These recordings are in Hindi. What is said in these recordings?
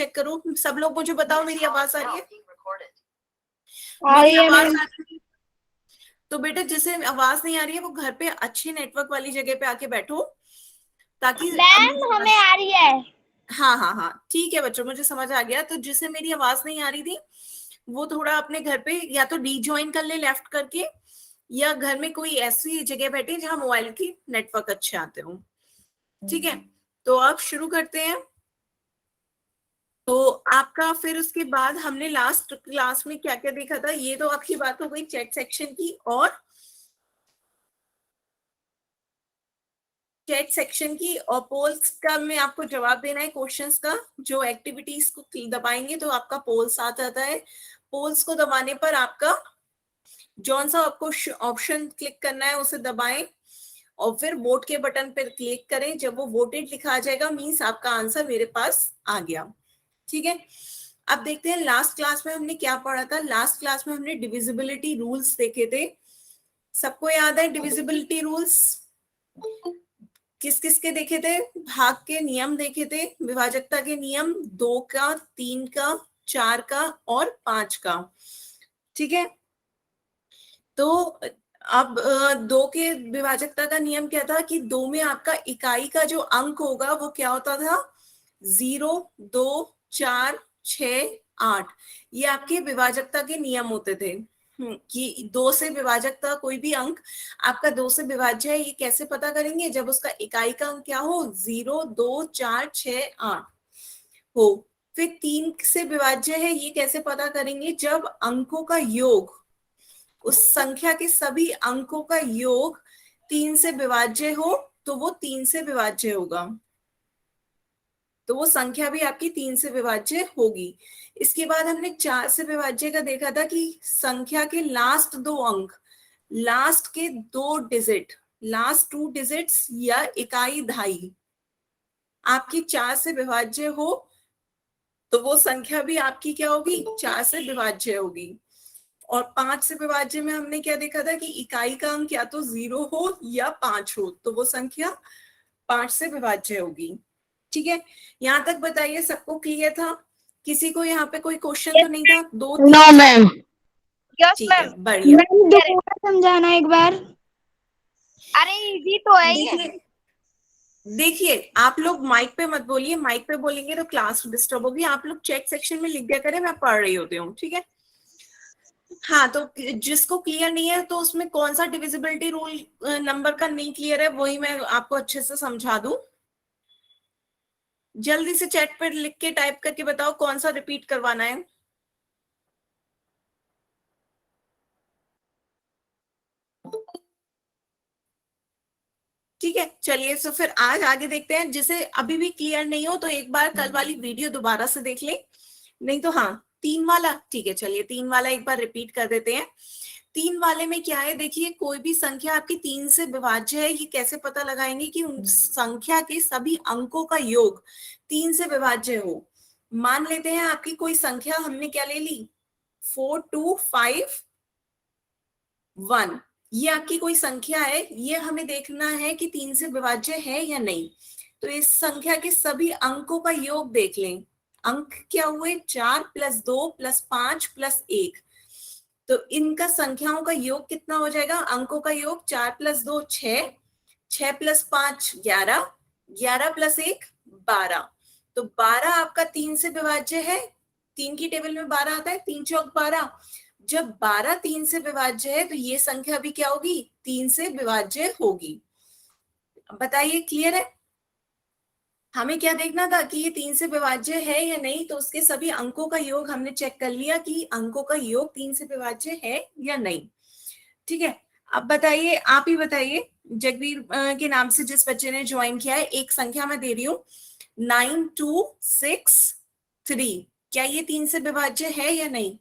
चेक करो। सब लोग मुझे बताओ मेरी आवाज आ रही है? आ रही मेरी है आवाज मैम। आ रही है? तो बेटा जिसे आवाज नहीं आ रही है वो घर पे अच्छी नेटवर्क वाली जगह पे आके बैठो, ताकि मैम हमें आ रही है। हाँ हाँ हाँ ठीक है बच्चों, मुझे समझ आ गया। तो जिसे मेरी आवाज नहीं आ रही थी वो थोड़ा अपने घर पे या तो रीज्वाइन कर ले लेफ्ट करके, या घर में कोई ऐसी जगह बैठे जहां मोबाइल की नेटवर्क अच्छे आते हो। ठीक है, तो अब शुरू करते हैं। तो आपका फिर उसके बाद हमने लास्ट क्लास में क्या क्या देखा था, ये तो आपकी बात हो गई चैट सेक्शन की। और पोल्स का में आपको जवाब देना है क्वेश्चंस का। जो एक्टिविटीज को दबाएंगे तो आपका पोल्स आ जाता है। पोल्स को दबाने पर आपका जौन सा आपको ऑप्शन क्लिक करना है उसे दबाएं और फिर वोट के बटन पर क्लिक करें। जब वो वोटेड लिखा आ जाएगा मीन्स आपका आंसर मेरे पास आ गया। ठीक है, अब देखते हैं लास्ट क्लास में हमने क्या पढ़ा था। लास्ट क्लास में हमने डिविजिबिलिटी रूल्स देखे थे। सबको याद है डिविजिबिलिटी रूल्स? किस किस के देखे थे? भाग के नियम देखे थे, विभाजकता के नियम 2 का, 3 का, 4 का और 5 का। ठीक है, तो अब 2 के विभाजकता का नियम क्या था कि 2 में आपका इकाई का जो अंक होगा वो क्या होता था? 0, 2, 4, 6, 8। ये आपके विभाजकता के नियम होते थे। कि 2 से विभाजक था कोई भी अंक आपका 2 से विभाज्य है, ये कैसे पता करेंगे? जब उसका इकाई का अंक क्या हो? 0, 2, 4, 6, 8 हो। फिर 3 से विभाज्य है, ये कैसे पता करेंगे? जब अंकों का योग, उस संख्या के सभी अंकों का योग 3 से विभाज्य हो तो वो 3 से विभाज्य होगा। तो वो संख्या भी आपकी 3 से विभाज्य होगी। इसके बाद हमने 4 से विभाज्य का देखा था कि संख्या के लास्ट 2 अंक, लास्ट के 2 डिजिट, लास्ट 2 डिजिट्स या इकाई दहाई आपकी 4 से विभाज्य हो तो वो संख्या भी आपकी क्या होगी? 4 से विभाज्य होगी। और 5 से विभाज्य में हमने क्या देखा था कि इकाई का अंक या तो 0 हो या 5 हो तो वो संख्या 5 से विभाज्य होगी। ठीक है, यहाँ तक बताइए सबको क्लियर था? किसी को यहाँ पे कोई क्वेश्चन तो नहीं था? 2, 3, नो 4? मैम। यस ठीक है, मैम। बढ़िया। मैम दोबारा समझाना एक बार। अरे इजी तो है ये। देखिए देखिए आप लोग माइक पे मत बोलिए, माइक पे बोलेंगे तो क्लास डिस्टर्ब होगी। आप लोग चैट सेक्शन में लिख दिया करें मैं पढ़ रही होती हूँ। ठीक है, हाँ तो जिसको क्लियर नहीं है तो उसमें कौन सा डिविजिबिलिटी रूल नंबर का नहीं क्लियर है वही मैं आपको अच्छे से समझा दूं। जल्दी से चैट पर लिख के टाइप करके बताओ कौन सा रिपीट करवाना है। ठीक है, चलिए तो फिर आज आगे देखते हैं। जिसे अभी भी क्लियर नहीं हो तो एक बार कल वाली वीडियो दोबारा से देख ले, नहीं तो हाँ 3 वाला। ठीक है, चलिए 3 वाला एक बार रिपीट कर देते हैं। 3 वाले में क्या है, देखिए कोई भी संख्या आपकी 3 से विभाज्य है, ये कैसे पता लगाएंगे कि उन संख्या के सभी अंकों का योग 3 से विभाज्य हो। मान लेते हैं आपकी कोई संख्या हमने क्या ले ली, 4, 2, 5, 1। ये आपकी कोई संख्या है, ये हमें देखना है कि 3 से विभाज्य है या नहीं। तो इस संख्या के सभी अंकों का योग देख लें। अंक क्या हुए? 4 + 2 + 5 + 1। तो इनका संख्याओं का योग कितना हो जाएगा? अंकों का योग 4 + 2 6, 6 + 5 11, 11 + 1 12। तो 12 आपका 3 से विभाज्य है। 3 की टेबल में 12 आता है, 3 चौक 12। जब 12 3 से विभाज्य है तो ये संख्या भी क्या होगी? 3 से विभाज्य होगी। बताइए क्लियर है? हमें क्या देखना था कि ये 3 से विभाज्य है या नहीं, तो उसके सभी अंकों का योग हमने चेक कर लिया कि अंकों का योग 3 से विभाज्य है या नहीं। ठीक है, अब बताइए, आप ही बताइए। जगवीर के नाम से जिस बच्चे ने ज्वाइन किया है, एक संख्या मैं दे रही हूँ 9263। क्या ये 3 से विभाज्य है या नहीं?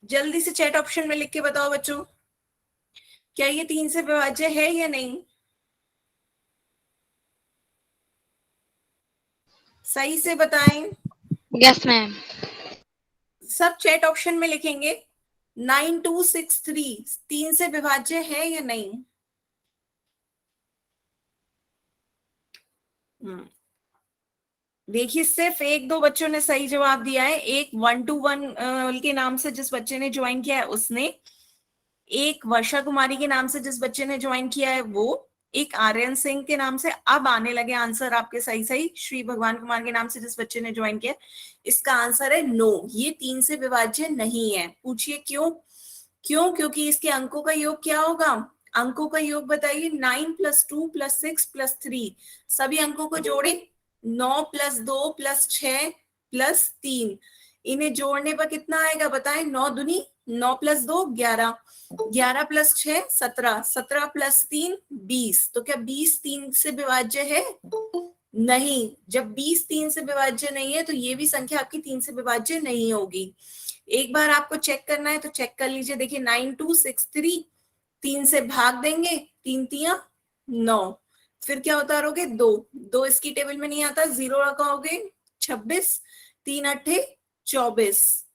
जल्दी से चैट ऑप्शन में लिख के बताओ बच्चों, क्या ये 3 से विभाज्य है या नहीं? सही से बताएं। Yes ma'am. सब चैट ऑप्शन में लिखेंगे 9263 3 से विभाज्य है या नहीं? देखिए सिर्फ एक दो बच्चों ने सही जवाब दिया है। एक 121 के नाम से जिस बच्चे ने ज्वाइन किया है उसने, एक वर्षा कुमारी के नाम से जिस बच्चे ने ज्वाइन किया है वो, एक आर्यन सिंह के नाम से। अब आने लगे आंसर आपके सही सही। श्री भगवान कुमार के नाम से जिस बच्चे ने ज्वाइन किया, इसका आंसर है नो, ये 3 से विभाज्य नहीं है। पूछिए क्यों? क्यों? क्योंकि इसके अंकों का योग क्या होगा? अंकों का योग बताइए। 9 + 2 + 6 + 3, सभी अंकों को जोड़े। 9 + 2 + 6 + 3, इन्हें जोड़ने पर कितना आएगा बताएं? 9 दूनी 9 + 2 11, 11 + 6 17, 17 + 3 20। तो क्या 20 3 से विभाज्य है? नहीं। जब 20 3 से विभाज्य नहीं है तो ये भी संख्या आपकी 3 से विभाज्य नहीं होगी। एक बार आपको चेक करना है तो चेक कर लीजिए। देखिए 9263, 3 से भाग देंगे, 3 तिया 9, फिर क्या उतारोगे? 2, 2 इसकी टेबल में नहीं आता, 0 लगाओगे 26, 3 अट्ठे 24,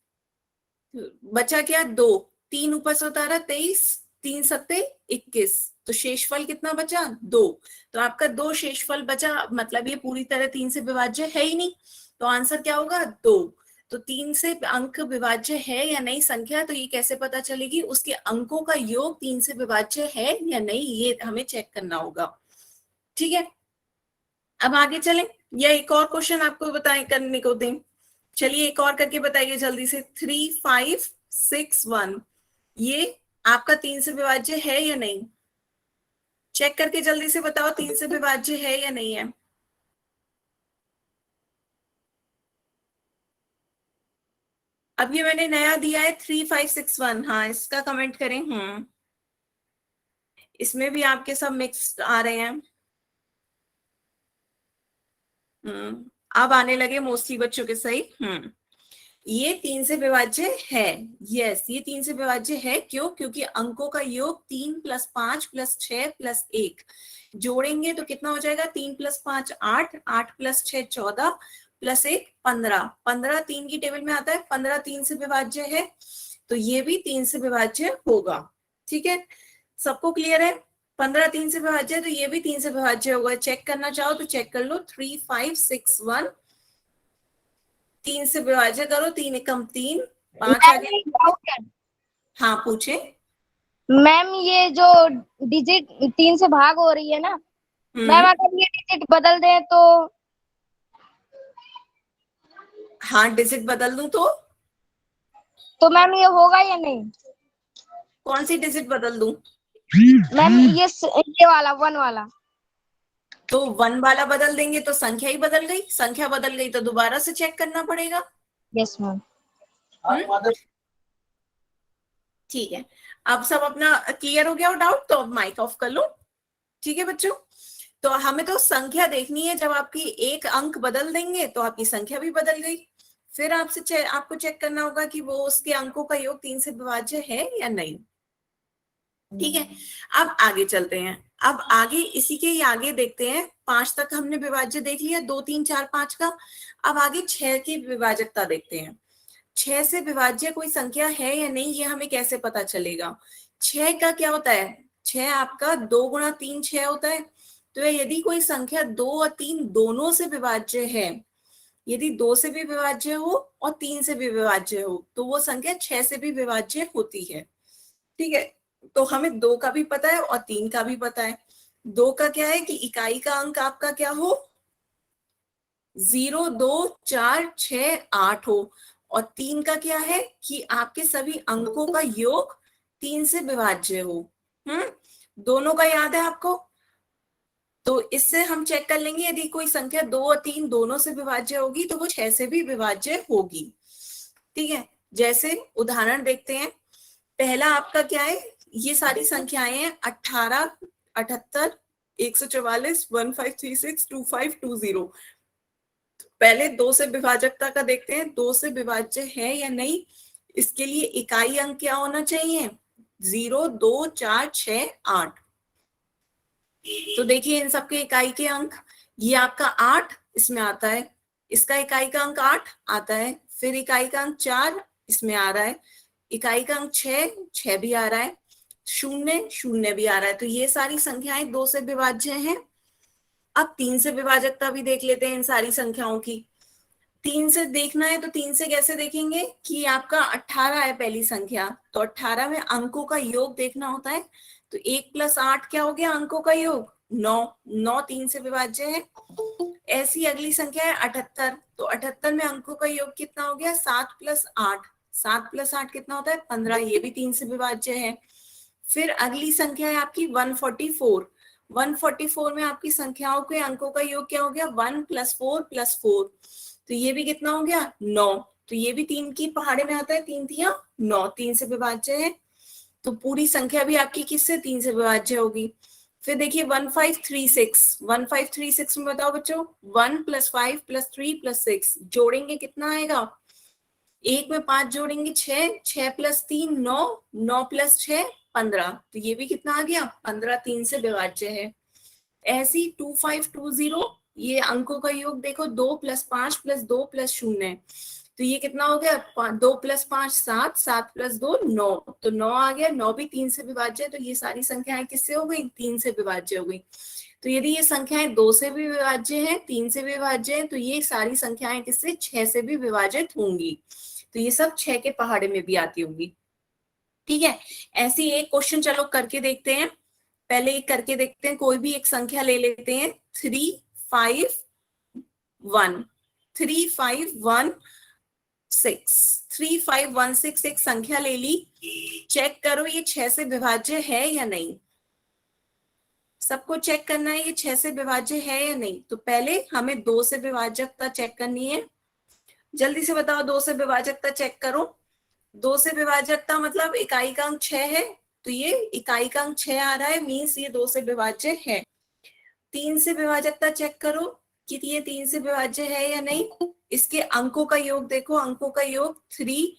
बचा क्या? 2, 3 ऊपर से उतारा 23, 3 सत्ते 21, तो शेषफल कितना बचा? 2। तो आपका 2 शेषफल बचा, मतलब ये पूरी तरह 3 से विभाज्य है ही नहीं, तो आंसर क्या होगा? 2। तो 3 से अंक विभाज्य है या नहीं संख्या, तो ये कैसे पता चलेगी? उसके अंकों का योग 3 से विभाज्य है या नहीं, ये हमें चेक करना होगा। ठीक है, अब आगे चलें या एक और क्वेश्चन आपको बताएं करने को दें? चलिए एक और करके बताइए जल्दी से। 3561, ये आपका 3 से विभाज्य है या नहीं? चेक करके जल्दी से बताओ 3 से विभाज्य है या नहीं है। अब ये मैंने नया दिया है 3561, हाँ इसका कमेंट करें। इसमें भी आपके सब मिक्स आ रहे हैं। अब आने लगे मोस्टली बच्चों के सही। ये 3 से विभाज्य है। यस, ये 3 से विभाज्य है। क्यों? क्योंकि अंकों का योग 3 + 5 + 6 + 1, जोड़ेंगे तो कितना हो जाएगा? 3 + 5 8, 8 + 6 14 + 1 15, 15 3 की टेबल में आता है, 15 3 से विभाज्य है, तो ये भी 3 से विभाज्य होगा। ठीक है, सबको क्लियर है? 15 3 से विभाज्य है तो ये भी 3 से विभाज्य होगा। चेक करना चाहो तो चेक कर लो। 3561 3 से विभाज्य करो, 3 एकम 3, 5 मैम आगे। एक डाउट है। हाँ पूछे। मैम ये जो डिजिट 3 से भाग हो रही है ना, मैम अगर ये डिजिट बदल दें हाँ डिजिट बदल दूं तो मैम ये होगा या नहीं? कौन सी डिजिट बदल दूं? मैम ये वाला 1 वाला। तो 1 वाला बदल देंगे तो संख्या ही बदल गई, संख्या बदल गई तो दोबारा से चेक करना पड़ेगा। Yes ma'am. ठीक है, अब सब अपना क्लियर हो गया हो डाउट, तो अब माइक ऑफ कर लो। ठीक है बच्चों, तो हमें तो संख्या देखनी है। जब आपकी एक अंक बदल देंगे तो आपकी संख्या भी बदल गई। फिर आपको चेक करना होगा कि वो उसके अंकों का योग 3 से विभाज्य है या नहीं। ठीक है, अब आगे चलते हैं। अब आगे इसी के ही आगे देखते हैं। 5 तक हमने विभाज्य देख लिया, 2 3 4 5 का। अब आगे 6 की विभाजकता देखते हैं। 6 से विभाज्य कोई संख्या है या नहीं, ये हमें कैसे पता चलेगा? 6 का क्या होता है? 6 आपका 2 × 3 6 होता है। तो यदि कोई संख्या 2 और 3 दोनों से विभाज्य है, यदि 2 से भी विभाज्य हो और 3 से भी विभाज्य हो, तो वो संख्या 6 से भी विभाज्य होती है। ठीक है, तो हमें 2 का भी पता है और 3 का भी पता है। 2 का क्या है कि इकाई का अंक आपका क्या हो? 0 2 4 6 8 हो। और 3 का क्या है कि आपके सभी अंकों का योग 3 से विभाज्य हो। दोनों का याद है आपको? तो इससे हम चेक कर लेंगे यदि कोई संख्या 2 और 3 दोनों से विभाज्य होगी तो वो 6 से भी विभाज्य होगी। ठीक है, जैसे उदाहरण देखते हैं। पहला आपका क्या है? ये सारी संख्याएं हैं 18 78 144 1536 2520। पहले 2 से विभाजकता का देखते हैं, 2 से विभाज्य है या नहीं। इसके लिए इकाई अंक क्या होना चाहिए? 0 2 4 6 8। तो देखिए इन सबके इकाई के अंक, ये आपका 8 इसमें आता है, इसका इकाई का अंक 8 आता है, फिर इकाई का अंक 4 इसमें आ रहा है, इकाई का अंक 6 भी आ रहा है, 0 0 भी आ रहा है। तो ये सारी संख्याएं 2 से विभाज्य हैं। अब 3 से विभाजकता भी देख लेते हैं इन सारी संख्याओं की। 3 से देखना है तो 3 से कैसे देखेंगे कि आपका 18 है पहली संख्या, तो 18 में अंकों का योग देखना होता है। तो 1 + 8 क्या हो गया अंकों का योग? 9। 9 3 से विभाज्य है। ऐसी अगली संख्या है 78, तो 78 में अंकों का योग कितना हो गया? 7 + 8। 7 + 8 कितना होता है? 15, ये भी 3 से विभाज्य है। फिर अगली संख्या है आपकी 144। 144 में आपकी संख्याओं के अंकों का योग क्या हो गया? 1 + 4 + 4, तो ये भी कितना हो गया? 9। तो ये भी 3 की पहाड़े में आता है, 3 तिया 9, 3 से विभाज्य है। तो पूरी संख्या भी आपकी किससे? 3 से विभाज्य होगी। फिर देखिए 1536। 1536 में बताओ बच्चों, 1 + 5 + 3 + 6 जोड़ेंगे कितना आएगा? 1 में 5 जोड़ेंगे 6, 6 + 3 9, 9 + 6 15, तो ये भी कितना आ गया? 15 3 से विभाज्य है। ऐसी 2520, ये अंकों का योग देखो, 2 + 5 + 2 + 0, तो ये कितना हो गया? 2 + 5 7, 7 + 2 9, तो 9 आ गया। 9 भी 3 से विभाज्य है, तो ये सारी संख्याएं किससे हो गई? 3 से विभाज्य हो गई। तो यदि ये संख्याएं 2 से भी विभाज्य है, 3 से विभाज्य है, तो ये सारी संख्याएं किससे? 6 से भी विभाजित होंगी। तो ये सब 6 के पहाड़े में भी आती होंगी। ठीक है, ऐसी एक क्वेश्चन चलो करके देखते हैं। पहले एक करके देखते हैं, कोई भी एक संख्या ले लेते हैं। 3516। 3516 एक संख्या ले ली। चेक करो ये 6 से विभाज्य है या नहीं। सबको चेक करना है ये 6 से विभाज्य है या नहीं। तो पहले हमें 2 से विभाजकता चेक करनी है। जल्दी से बताओ, 2 से विभाजकता चेक करो। 2 से विभाजकता मतलब इकाई का अंक 6 है, तो ये इकाई का अंक 6 आ रहा है, मीन्स ये 2 से विभाज्य है। 3 से विभाजकता चेक करो कि ये 3 से विभाज्य है या नहीं। इसके अंकों का योग देखो, अंकों का योग 3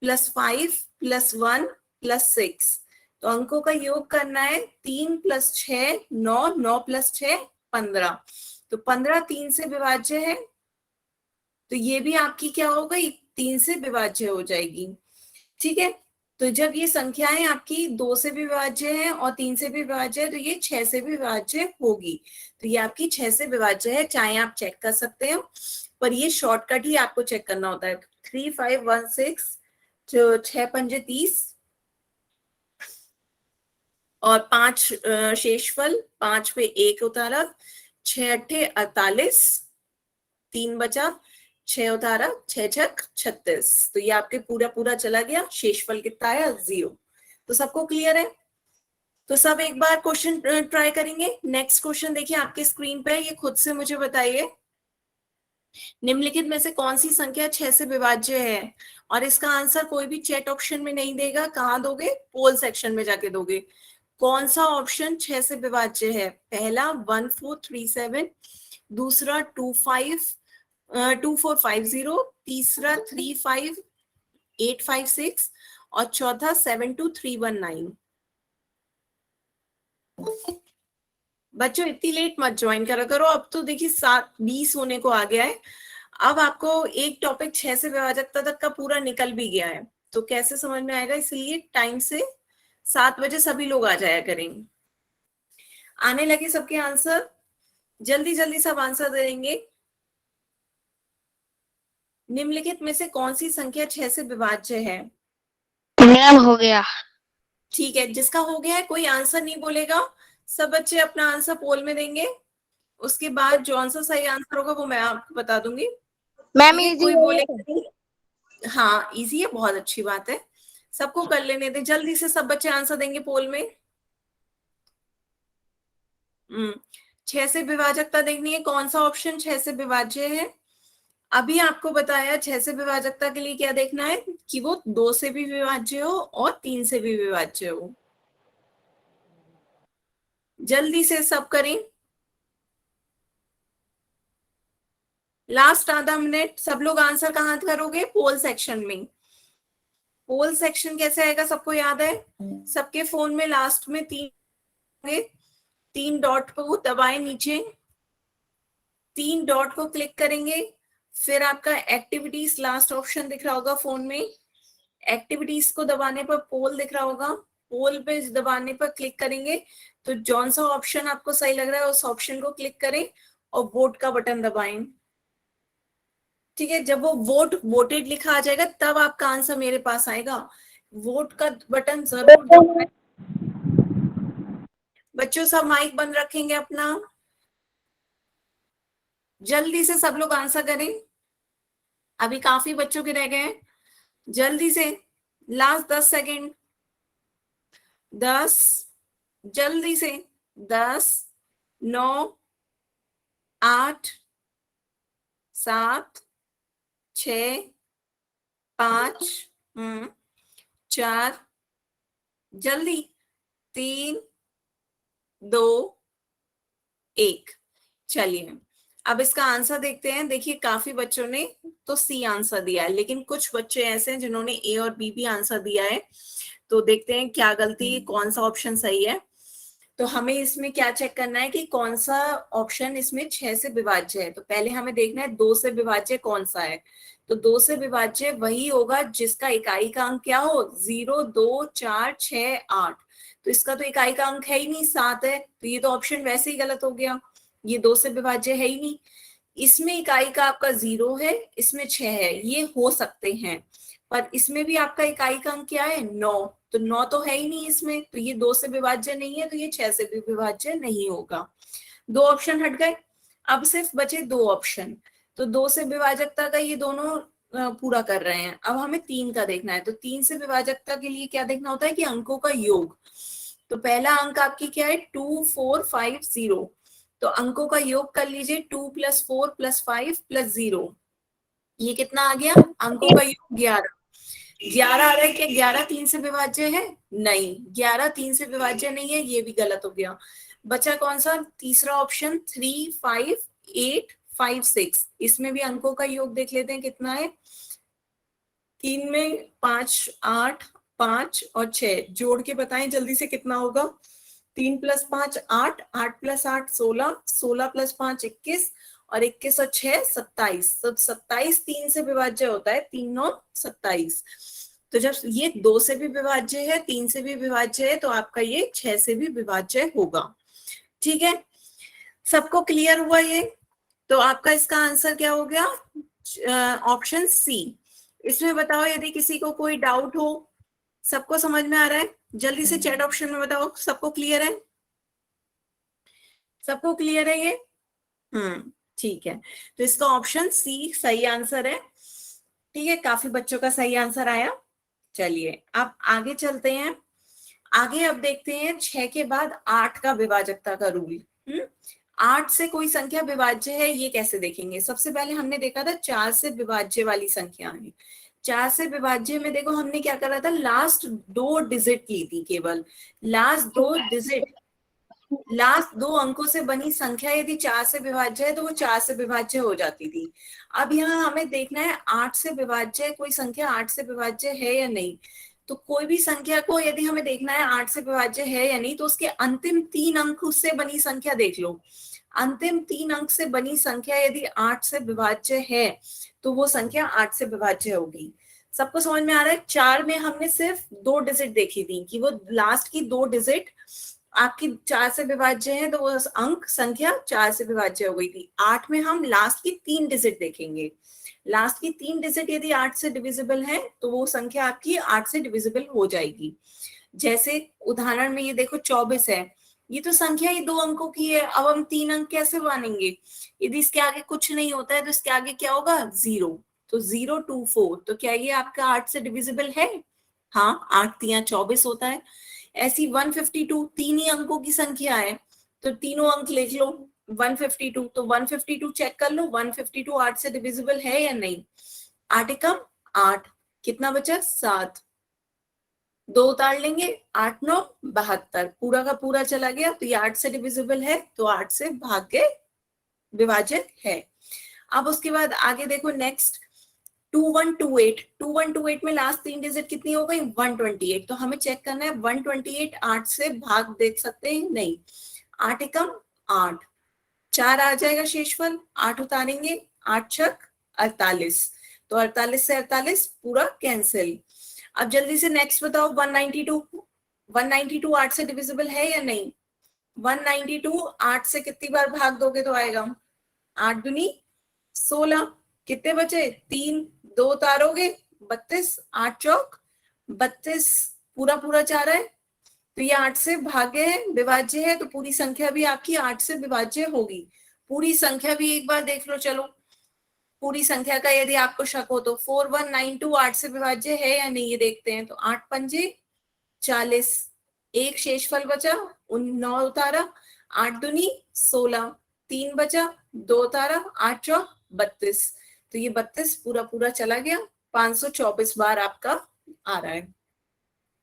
+ 5 + 1 + 6, तो अंकों का योग करना है। 3 + 6 9, 9 + 6 15, तो 15 3 से विभाज्य है, तो ये भी आपकी क्या हो गई? 3 से विभाज्य हो जाएगी। ठीक है, तो जब ये संख्याएं आपकी 2 से भी विभाज्य है और 3 से भी विभाज्य है, तो ये 6 से भी विभाज्य होगी। तो ये आपकी 6 से विभाज्य है, चाहे आप चेक कर सकते हो, पर ये शॉर्टकट ही आपको चेक करना होता है। 3516, जो 6 पंजे 30 और 5 शेषफल, 5 पे 1 उतारा, 6 अट्ठे 48, 3 बचा, 6 उतारा, 6 छक 36, तो ये आपके पूरा पूरा चला गया। शेषफल कितना आया? 0। तो सबको क्लियर है? तो सब एक बार क्वेश्चन ट्राई करेंगे। नेक्स्ट क्वेश्चन देखिए आपके स्क्रीन पे, ये खुद से मुझे बताइए, निम्नलिखित में से कौन सी संख्या 6 से विभाज्य है? और इसका आंसर कोई भी चैट ऑप्शन में नहीं देगा, कहाँ दोगे? पोल सेक्शन में जाके दोगे। कौन सा ऑप्शन 6 से विभाज्य है? पहला 1437, दूसरा 2450, तीसरा 35856 और चौथा 72319। बच्चों इतनी लेट मत ज्वाइन करा करो, अब तो देखिए 7:20 होने को आ गया है। अब आपको एक टॉपिक 6 से विभाजकता तक का पूरा निकल भी गया है, तो कैसे समझ में आएगा, इसलिए टाइम से 7 बजे सभी लोग आ जाया करेंगे। आने लगे सबके आंसर, जल्दी जल्दी सब आंसर देंगे। निम्नलिखित में से कौन सी संख्या 6 से विभाज्य है? मैम हो गया। ठीक है, जिसका हो गया है कोई आंसर नहीं बोलेगा, सब बच्चे अपना आंसर पोल में देंगे। उसके बाद जो आंसर सही आंसर होगा वो मैं आपको बता दूंगी। मैम ठीक है, इजी कोई है ये बोलेगा तो। नहीं। हाँ इजी है, बहुत अच्छी बात है, सबको कर लेने दे। जल्दी से सब बच्चे आंसर देंगे पोल में। 6 से विभाजकता देखनी है, कौन सा ऑप्शन 6 से विभाज्य है। अभी आपको बताया 6 से विभाजकता के लिए क्या देखना है कि वो 2 से भी विभाज्य हो और 3 से भी विभाज्य हो। जल्दी से सब करें, लास्ट आधा मिनट। सब लोग आंसर कहाँ करोगे? पोल सेक्शन में। पोल सेक्शन कैसे आएगा सबको याद है? सबके फोन में लास्ट में 3 डॉट को दबाए नीचे, 3 डॉट को क्लिक करेंगे, फिर आपका एक्टिविटीज लास्ट ऑप्शन दिख रहा होगा फोन में, एक्टिविटीज को दबाने पर पोल दिख रहा होगा, पोल पे दबाने पर क्लिक करेंगे तो जौन सा ऑप्शन आपको सही लग रहा है उस ऑप्शन को क्लिक करें और वोट का बटन दबाएं। ठीक है, जब वो वोटेड लिखा आ जाएगा तब आपका आंसर मेरे पास आएगा। वोट का बटन जरूर दबाएं। बच्चों सब माइक बंद रखेंगे अपना। जल्दी से सब लोग आंसर करें, अभी काफी बच्चों के रह गए हैं। जल्दी से, लास्ट 10 सेकेंड। 10, जल्दी से। 10, 9, 8, 7, 6, 5, 4, जल्दी, 3, 2, 1। चलिए अब इसका आंसर देखते हैं। देखिए काफी बच्चों ने तो सी आंसर दिया है, लेकिन कुछ बच्चे ऐसे हैं जिन्होंने ए और बी भी आंसर दिया है। तो देखते हैं क्या गलती, कौन सा ऑप्शन सही है। तो हमें इसमें क्या चेक करना है कि कौन सा ऑप्शन इसमें 6 से विभाज्य है। तो पहले हमें देखना है 2 से विभाज्य कौन सा है। तो 2 से विभाज्य वही होगा जिसका इकाई का अंक क्या हो, 0, 2, 4, 6, 8। तो इसका तो इकाई का अंक है ही नहीं, 7 है, तो ये तो ऑप्शन वैसे ही गलत हो गया, ये 2 से विभाज्य है ही नहीं। इसमें इकाई का आपका 0 है, इसमें 6 है, ये हो सकते हैं, पर इसमें भी आपका इकाई का अंक क्या है, 9। तो 9 तो है ही नहीं इसमें, तो ये 2 से विभाज्य नहीं है, तो ये 6 से भी विभाज्य नहीं होगा। 2 ऑप्शन हट गए, अब सिर्फ बचे 2 ऑप्शन। तो 2 से विभाजकता का ये दोनों पूरा कर रहे हैं। अब हमें 3 का देखना है। तो 3 से विभाजकता के लिए क्या देखना होता है कि अंकों का योग। तो पहला अंक आपकी क्या है, 2, 4, 5, 0। तो अंकों का योग कर लीजिए, 2 + 4 + 5 + 0, ये कितना आ गया, अंकों का योग 11। 11 आ रहा है, क्या 11 3 से विभाज्य है, नहीं, 11 3 से विभाज्य नहीं है, ये भी गलत हो गया। बचा कौन सा, तीसरा ऑप्शन, 3, 5, 8, 5, 6। इसमें भी अंकों का योग देख लेते हैं कितना है। 3 में 5, 8, 5 और 6 जोड़ के बताएं जल्दी से कितना होगा। 3 + 5 8, 8 + 8 16, 16 + 5 21 और 21 और 6 27। सब 27 3 से विभाज्य होता है, 3 9 27। तो जब ये 2 से भी विभाज्य है, 3 से भी विभाज्य है, तो आपका ये 6 से भी विभाज्य होगा। ठीक है, सबको क्लियर हुआ ये। तो आपका इसका आंसर क्या हो गया, ऑप्शन सी। इसमें बताओ यदि किसी को कोई डाउट हो। सबको समझ में आ रहा है, जल्दी से चैट ऑप्शन में बताओ सबको क्लियर है, सबको क्लियर है ये। ठीक है, तो इसका ऑप्शन सी सही आंसर है। ठीक है, काफी बच्चों का सही आंसर आया। चलिए अब आगे चलते हैं। आगे अब देखते हैं 6 के बाद 8 का विभाजकता का रूल। 8 से कोई संख्या विभाज्य है, ये कैसे देखेंगे। सबसे पहले हमने देखा था 4 से विभाज्य वाली संख्या है। 4 से विभाज्य में देखो हमने क्या करा था, लास्ट 2 डिजिट ली थी केवल। लास्ट 2 डिजिट, लास्ट 2 अंकों से बनी संख्या यदि 4 से विभाज्य है तो वो 4 से विभाज्य हो जाती थी। अब यहाँ हमें देखना है 8 से विभाज्य कोई संख्या 8 से विभाज्य है या नहीं। तो कोई भी संख्या को यदि हमें देखना है 8 से विभाज्य है या नहीं, तो उसके अंतिम 3 अंक उससे बनी संख्या देख लो। अंतिम 3 अंक से बनी संख्या यदि 8 से विभाज्य है तो वो संख्या 8 से विभाज्य होगी। सबको समझ में आ रहा है। 4 में हमने सिर्फ 2 डिजिट देखी थी कि वो लास्ट की 2 डिजिट आपकी 4 से विभाज्य है, तो वो अंक संख्या 4 से विभाज्य हो गई थी। 8 में हम लास्ट की 3 डिजिट देखेंगे। लास्ट की 3 डिजिट यदि 8 से डिविजिबल है तो वो संख्या आपकी 8 से डिविजिबल हो जाएगी। जैसे उदाहरण में ये देखो 24 है, ये तो संख्या ही 2 अंकों की है। अब हम 3 अंक कैसे मानेंगे, यदि इसके आगे कुछ नहीं होता है तो इसके आगे क्या होगा, 0। तो 0 2 4, तो क्या ये आपका 8 से डिविजिबल है, हाँ, 8 3 24 होता है। ऐसी 152 3 ही अंकों की संख्या है, तो तीनों अंक लिख लो 152। तो 152 चेक कर लो, 152 8 से डिविजिबल है या नहीं। 8 एकम 8, कितना बचा 7, 2 उतार लेंगे, 8 9 72, पूरा का पूरा चला गया। तो ये 8 से डिविजिबल है, तो 8 से भाग्य विभाजक है। अब उसके बाद आगे देखो नेक्स्ट 2128। 2128 में लास्ट 3 डिजिट कितनी हो गई, 128। तो हमें चेक करना है 128 8 से भाग देख सकते हैं, नहीं। 8 एकम 8, 4 आ जाएगा शेषफल, 8 उतारेंगे, 8 छक 48। तो 48 से 48 पूरा कैंसिल। अब जल्दी से नेक्स्ट बताओ 192। 192 8 से डिविजिबल है या नहीं? 192 8 से कितनी बार भाग दोगे तो आएगा? 8 दूनी 16, कितने बचे? 3, 2 उतारोगे 32, 8 चौक 32, पूरा पूरा चाह रहा है, तो ये 8 से भाग्य है, विभाज्य है, तो पूरी संख्या भी आपकी 8 से विभाज्य होगी। पूरी संख्या भी एक बार देख लो। चलो पूरी संख्या का यदि आपको शक हो तो 4192 8 से विभाज्य है या नहीं, ये देखते हैं। तो 8 पंजे 40, एक शेषफल बचा, 9 उतारा, 8 दूनी 16, 3 बचा, 2 उतारा, 8 चौक 32, तो ये 32 पूरा पूरा चला गया, 524 बार आपका आ रहा है।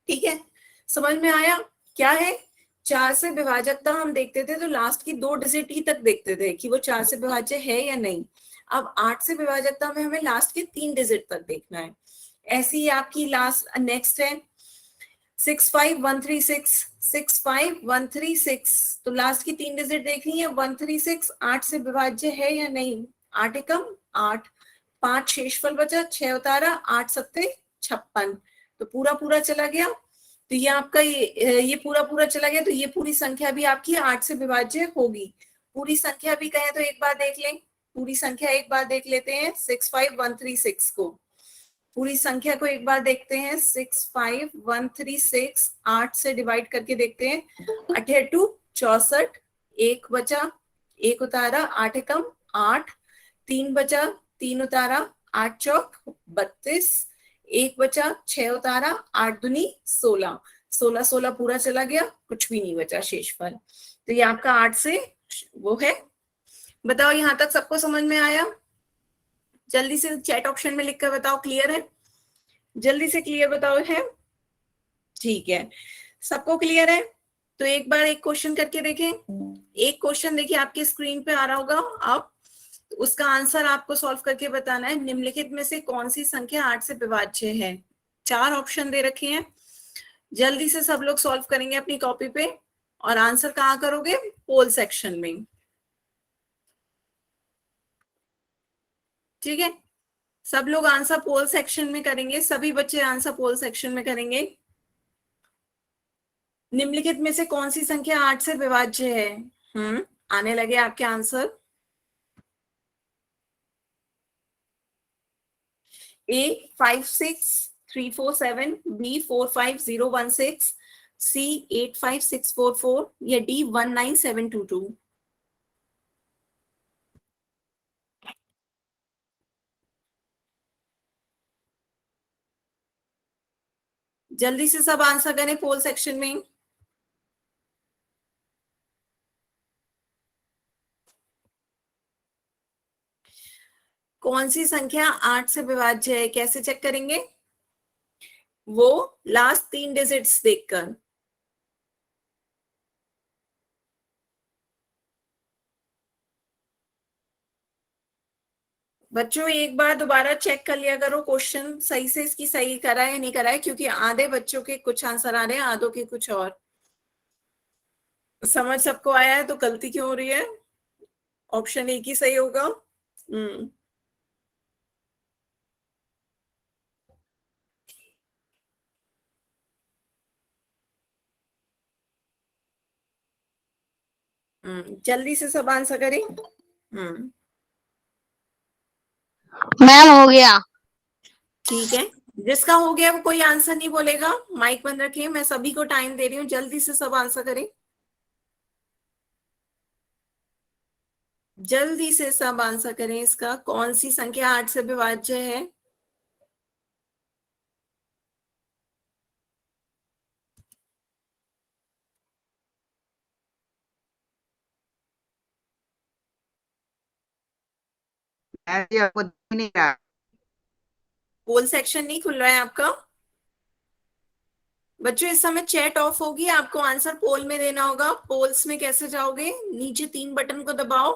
ठीक है, समझ में आया क्या है? 4 से विभाजकता हम देखते थे तो लास्ट की 2 डिजिट ही तक देखते थे कि वो 4 से विभाज्य है या नहीं। अब 8 से विभाजकता में हमें लास्ट के 3 डिजिट तक देखना है। ऐसी ही आपकी लास्ट नेक्स्ट है 65136, 65136, तो लास्ट की 3 डिजिट देखनी है। 136 8 से विभाज्य है या नहीं? 8 एकम 8, 5 शेषफल बचा, 6 उतारा, 8 सत्ते 56, तो पूरा पूरा चला गया। तो ये आपका ये पूरा पूरा चला गया, तो ये पूरी संख्या भी आपकी 8 से विभाज्य होगी। पूरी संख्या भी कहें तो एक बार देख लें, पूरी संख्या एक बार देख लेते हैं 65136 को। पूरी संख्या को एक बार देखते हैं 65136, 8 से डिवाइड करके देखते हैं। 8 64, एक बचा, एक उतारा, 8 एकम 8, 3 बचा, 3 उतारा, 8 चौक 32, एक बचा, 6 उतारा, 8 दूनी 16, 16 16 पूरा चला गया, कुछ भी नहीं बचा शेषफल। तो ये आपका 8 से वो है। बताओ यहां तक सबको समझ में आया? जल्दी से चैट ऑप्शन में लिखकर बताओ क्लियर है, जल्दी से क्लियर बताओ है? ठीक है, सबको क्लियर है? तो एक बार एक क्वेश्चन करके देखें। एक क्वेश्चन देखिए आपकी स्क्रीन पे आ रहा होगा, अब उसका आंसर आपको सॉल्व करके बताना है। निम्नलिखित में से कौन सी संख्या 8 से विभाज्य है? 4 ऑप्शन दे रखे हैं, जल्दी से सब लोग सॉल्व करेंगे अपनी कॉपी पे, और आंसर कहाँ करोगे? पोल सेक्शन में। ठीक है, सब लोग आंसर पोल सेक्शन में करेंगे, सभी बच्चे आंसर पोल सेक्शन में करेंगे। निम्नलिखित में से कौन सी संख्या 8 से विभाज्य है? आने लगे आपके आंसर। A 56347, B 45016, C 85644 या D 19722? जल्दी से सब आंसर करें पोल सेक्शन में। कौन सी संख्या 8 से विभाज्य है? कैसे चेक करेंगे? वो लास्ट 3 डिजिट्स देखकर। बच्चों एक बार दोबारा चेक कर लिया करो क्वेश्चन सही से, इसकी सही करा है नहीं करा है, क्योंकि आधे बच्चों के कुछ आंसर आ रहे हैं, आधों के कुछ और। समझ सबको आया है तो गलती क्यों हो रही है? ऑप्शन एक ही सही होगा। जल्दी से सब आंसर करें। मैम हो गया। ठीक है, जिसका हो गया वो कोई आंसर नहीं बोलेगा, माइक बंद रखिए, मैं सभी को टाइम दे रही हूँ, जल्दी से सब आंसर करें, जल्दी से सब आंसर करें। इसका कौन सी संख्या 8 से विभाज्य है? आपको नहीं रहा। पोल सेक्शन नहीं खुल रहा है आपका? बच्चों इस समय चैट ऑफ होगी, आपको आंसर पोल में देना होगा। पोल्स में कैसे जाओगे? नीचे 3 बटन को दबाओ,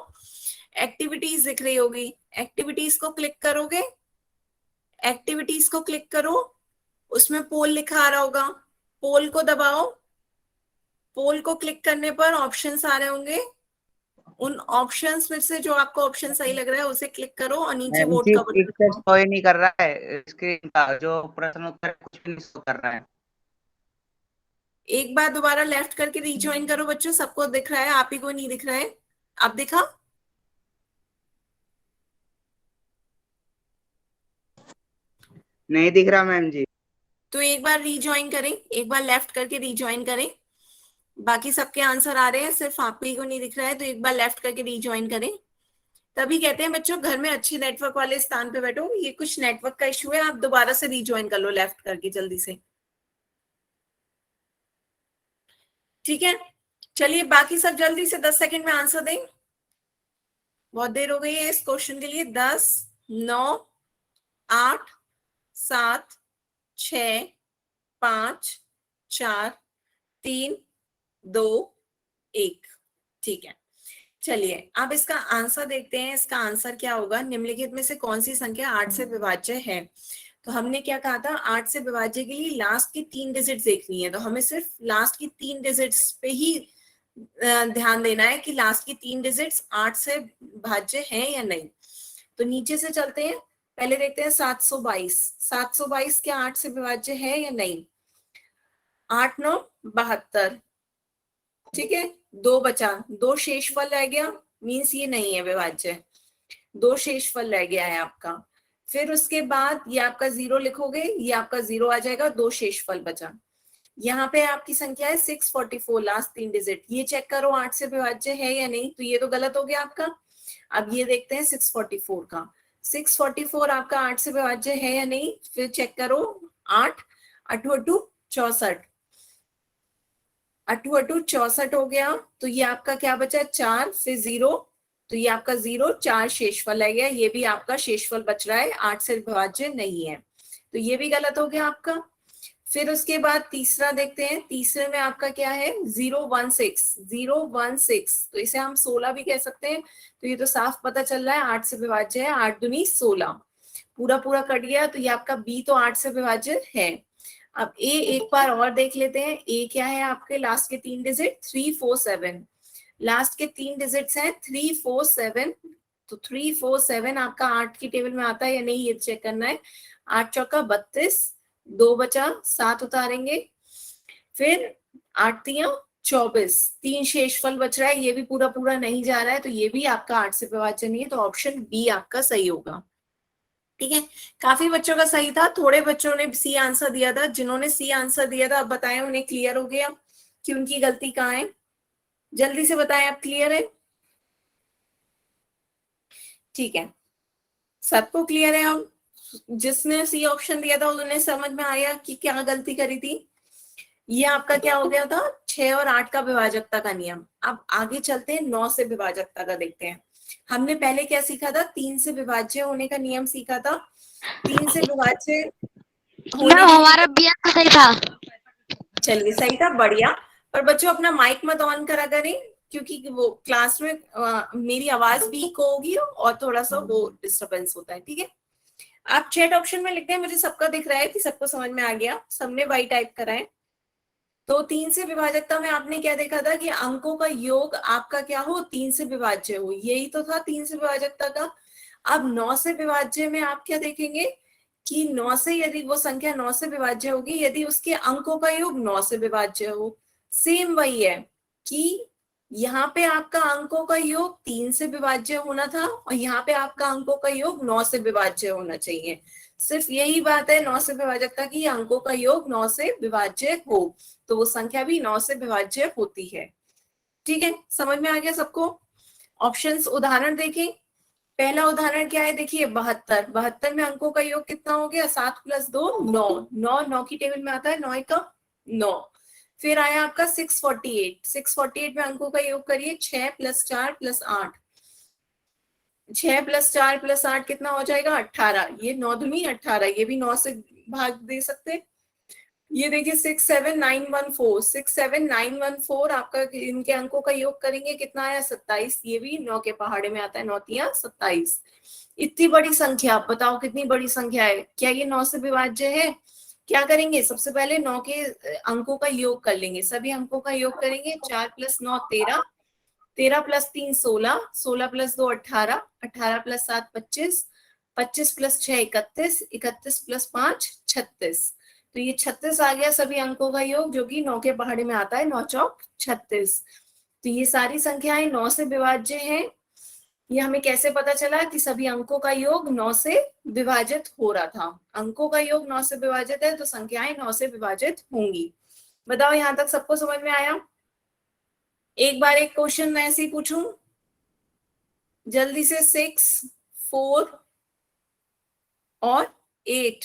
एक्टिविटीज दिख रही होगी, एक्टिविटीज को क्लिक करोगे, एक्टिविटीज को क्लिक करो, उसमें पोल लिखा आ रहा होगा, पोल को दबाओ। पोल को क्लिक करने पर ऑप्शंस आ रहे होंगे, उन ऑप्शंस में से जो आपको ऑप्शन सही लग रहा है उसे क्लिक करो और नीचे वोट का बटन दबाओ। शो ही नहीं कर रहा है स्क्रीन का, जो प्रश्न उत्तर कुछ भी नहीं शो कर रहा है। एक बार दोबारा लेफ्ट करके रिज्वाइन करो बच्चों, सबको दिख रहा है, आप ही को नहीं दिख रहा है। आप दिखा? नहीं दिख रहा मैम जी। तो एक बार रिज्वाइन करें, एक बार लेफ्ट करके रिज्वाइन करें। बाकी सबके आंसर आ रहे हैं, सिर्फ आप ही को नहीं दिख रहा है, तो एक बार लेफ्ट करके रिज्वाइन करें। तभी कहते हैं बच्चों घर में अच्छी नेटवर्क वाले स्थान पे बैठो। ये कुछ नेटवर्क का इशू है, आप दोबारा से रिज्वाइन कर लो लेफ्ट करके जल्दी से। ठीक है, चलिए बाकी सब जल्दी से 10 सेकंड में आंसर दें। बहुत देर हो गई है इस क्वेश्चन के लिए। 10, 9, 8, 7, 6, 5, 4, 3, 2, 1। ठीक है, चलिए अब इसका आंसर देखते हैं। इसका आंसर क्या होगा? निम्नलिखित में से कौन सी संख्या 8 से विभाज्य है? तो हमने क्या कहा था, 8 से विभाज्य के लिए लास्ट की 3 डिजिट देखनी है, तो हमें सिर्फ लास्ट की 3 डिजिट्स पे ही ध्यान देना है कि लास्ट की 3 डिजिट्स 8 से भाज्य है या नहीं। तो नीचे से चलते हैं, पहले देखते हैं 722। 722 क्या 8 से विभाज्य है या नहीं? 8 9 72। ठीक है, 2 बचा, 2 शेषफल रह गया, मीन्स ये नहीं है विभाज्य। 2 शेषफल रह गया है आपका। फिर उसके बाद ये आपका 0 लिखोगे, ये आपका 0 आ जाएगा, 2 शेषफल बचा। यहाँ पे आपकी संख्या है 644, लास्ट 3 डिजिट। ये चेक करो 8 से विभाज्य है या नहीं, तो ये तो गलत हो गया आपका। अब ये देखते हैं 644 का। 644 आपका 8 से विभाज्य है या नहीं, फिर चेक करो। 8 8 64, 8 8 64 हो गया, तो ये आपका क्या बचा? 4, फिर 0, तो ये आपका 0, 4 शेषफल है गया, ये भी आपका शेषफल बच रहा है, 8 से विभाज्य नहीं है, तो ये भी गलत हो गया आपका। फिर उसके बाद तीसरा देखते हैं, तीसरे में आपका क्या है? 016, 016, तो इसे हम 16 भी कह सकते हैं। तो ये तो साफ पता चल रहा है 8 से विभाज्य है, 8 दूनी 16, पूरा पूरा कट गया, तो ये आपका बी तो 8 से विभाज्य है। अब ए एक बार और देख लेते हैं। ए क्या है आपके लास्ट के 3 डिजिट? 347, लास्ट के 3 डिजिट्स हैं 347, तो 347 आपका 8 की टेबल में आता है या नहीं, ये चेक करना है। 8 चौका 32, 2 बचा, 7 उतारेंगे, फिर 8 तियां 24, 3 शेषफल बच रहा है, ये भी पूरा पूरा नहीं जा रहा है, तो ये भी आपका 8 से विभाज्य नहीं है, तो ऑप्शन बी आपका सही होगा। ठीक है, काफी बच्चों का सही था, थोड़े बच्चों ने सी आंसर दिया था। जिन्होंने सी आंसर दिया था, अब बताएं उन्हें क्लियर हो गया कि उनकी गलती कहाँ है? जल्दी से बताएं, आप क्लियर है? ठीक है, सबको क्लियर है? हम जिसने सी ऑप्शन दिया था उन्हें समझ में आया कि क्या गलती करी थी। ये आपका क्या हो गया था? 6 और 8 का विभाजकता का नियम। अब आगे चलते हैं, 9 से विभाजकता का देखते हैं। हमने पहले क्या सीखा था? 3 से विभाज्य होने का नियम सीखा था। 3 से विभाज्य होने मैम हमारा बिया सही था। चलिए सही था, बढ़िया। पर बच्चों अपना माइक मत ऑन करा करें, क्योंकि वो क्लास में मेरी आवाज भी इको होगी और थोड़ा सा वो डिस्टरबेंस होता है। ठीक है, आप चैट ऑप्शन में लिखते हैं, मुझे सबका दिख रहा है कि सबको समझ में आ गया, सबने वाई टाइप करा है। तो 3 से विभाजकता में आपने क्या देखा था कि अंकों का योग आपका क्या हो? 3 से विभाज्य हो, यही तो था 3 से विभाजकता का। अब 9 से विभाज्य में आप क्या देखेंगे कि 9 से, यदि वो संख्या 9 से विभाज्य होगी यदि उसके अंकों का योग 9 से विभाज्य हो। सेम वही है कि यहाँ पे आपका अंकों का योग 3 से विभाज्य होना था और यहाँ पे आपका अंकों का योग 9 से विभाज्य होना चाहिए। सिर्फ यही बात है 9 से विभाजकता की, अंकों का योग 9 से विभाज्य हो तो वो संख्या भी 9 से विभाज्य होती है। ठीक है, समझ में आ गया सबको? ऑप्शंस उदाहरण देखें। पहला उदाहरण क्या है? देखिए 72, 72 में अंकों का योग कितना हो गया? 7 + 2 9, 9 9 की टेबल में आता है, 9 का 9। फिर आया आपका 648, 648 में अंकों का योग करिए, 6 + 4 + 8, 6 + 4 + 8 कितना हो जाएगा? 18। ये 9 दूनी 18, ये भी 9 से भाग दे सकते। ये देखिए 67914, 67914 आपका इनके अंकों का योग करेंगे कितना आया? 27, ये भी 9 के पहाड़े में आता है, 9 तिया 27। इतनी बड़ी संख्या, बताओ कितनी बड़ी संख्या है? क्या ये 9 से विभाज्य है? क्या करेंगे? सबसे पहले 9 के अंकों का योग कर लेंगे, सभी अंकों का योग करेंगे। 4 + 9 13, 13 + 3 16, 16 + 2 18, 18 + 7 25, 25 + 6 31, 31 + 5 36। तो ये 36 आ गया सभी अंकों का योग, जो कि 9 के पहाड़े में आता है, 9 चौक 36। तो ये सारी संख्याएं 9 से विभाज्य हैं। ये हमें कैसे पता चला कि सभी अंकों का योग 9 से विभाजित हो रहा था। अंकों का योग 9 से विभाजित है तो संख्याएं 9 से विभाजित होंगी। बताओ यहां तक सबको समझ में आया? एक बार एक क्वेश्चन मैं ऐसे ही पूछूं जल्दी से। 6, 4 और 8,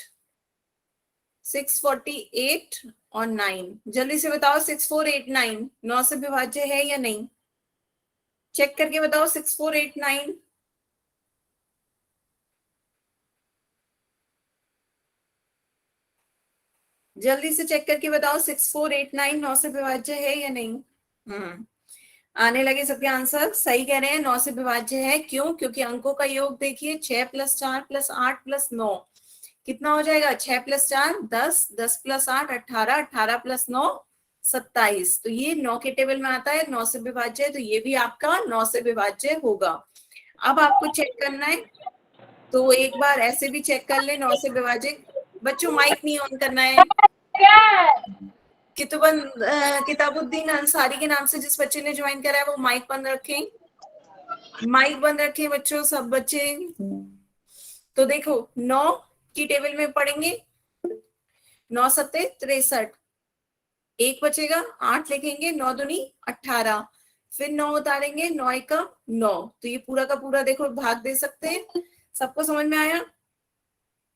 648 और 9, जल्दी से बताओ। 6489 9 से विभाज्य है या नहीं? चेक करके बताओ। 6489 जल्दी से चेक करके बताओ। 6489 9 से विभाज्य है या नहीं? आने लगे सबके आंसर। सही कह रहे हैं, 9 से विभाज्य है। क्यों? क्योंकि अंकों का योग देखिए 6 + 4 + 8 + 9 कितना हो जाएगा? 6 + 4 10, 10 + 8 18, 18 + 9 27। तो ये 9 के टेबल में आता है, 9 से विभाज्य है, तो ये भी आपका 9 से विभाज्य होगा। अब आपको चेक करना है तो एक बार ऐसे भी चेक कर ले 9 से विभाजित। बच्चों माइक नहीं ऑन करना है। किताबुद्दीन अंसारी के नाम से जिस बच्चे ने ज्वाइन करा है वो माइक बंद रखें। माइक बंद रखें बच्चों, सब बच्चे। तो देखो 9 की टेबल में पढ़ेंगे 9 सत्ते 63, एक बचेगा 8 लिखेंगे, 9 दूनी 18, फिर 9 उतारेंगे, 9 एका 9। तो ये पूरा का पूरा देखो भाग दे सकते हैं। सबको समझ में आया?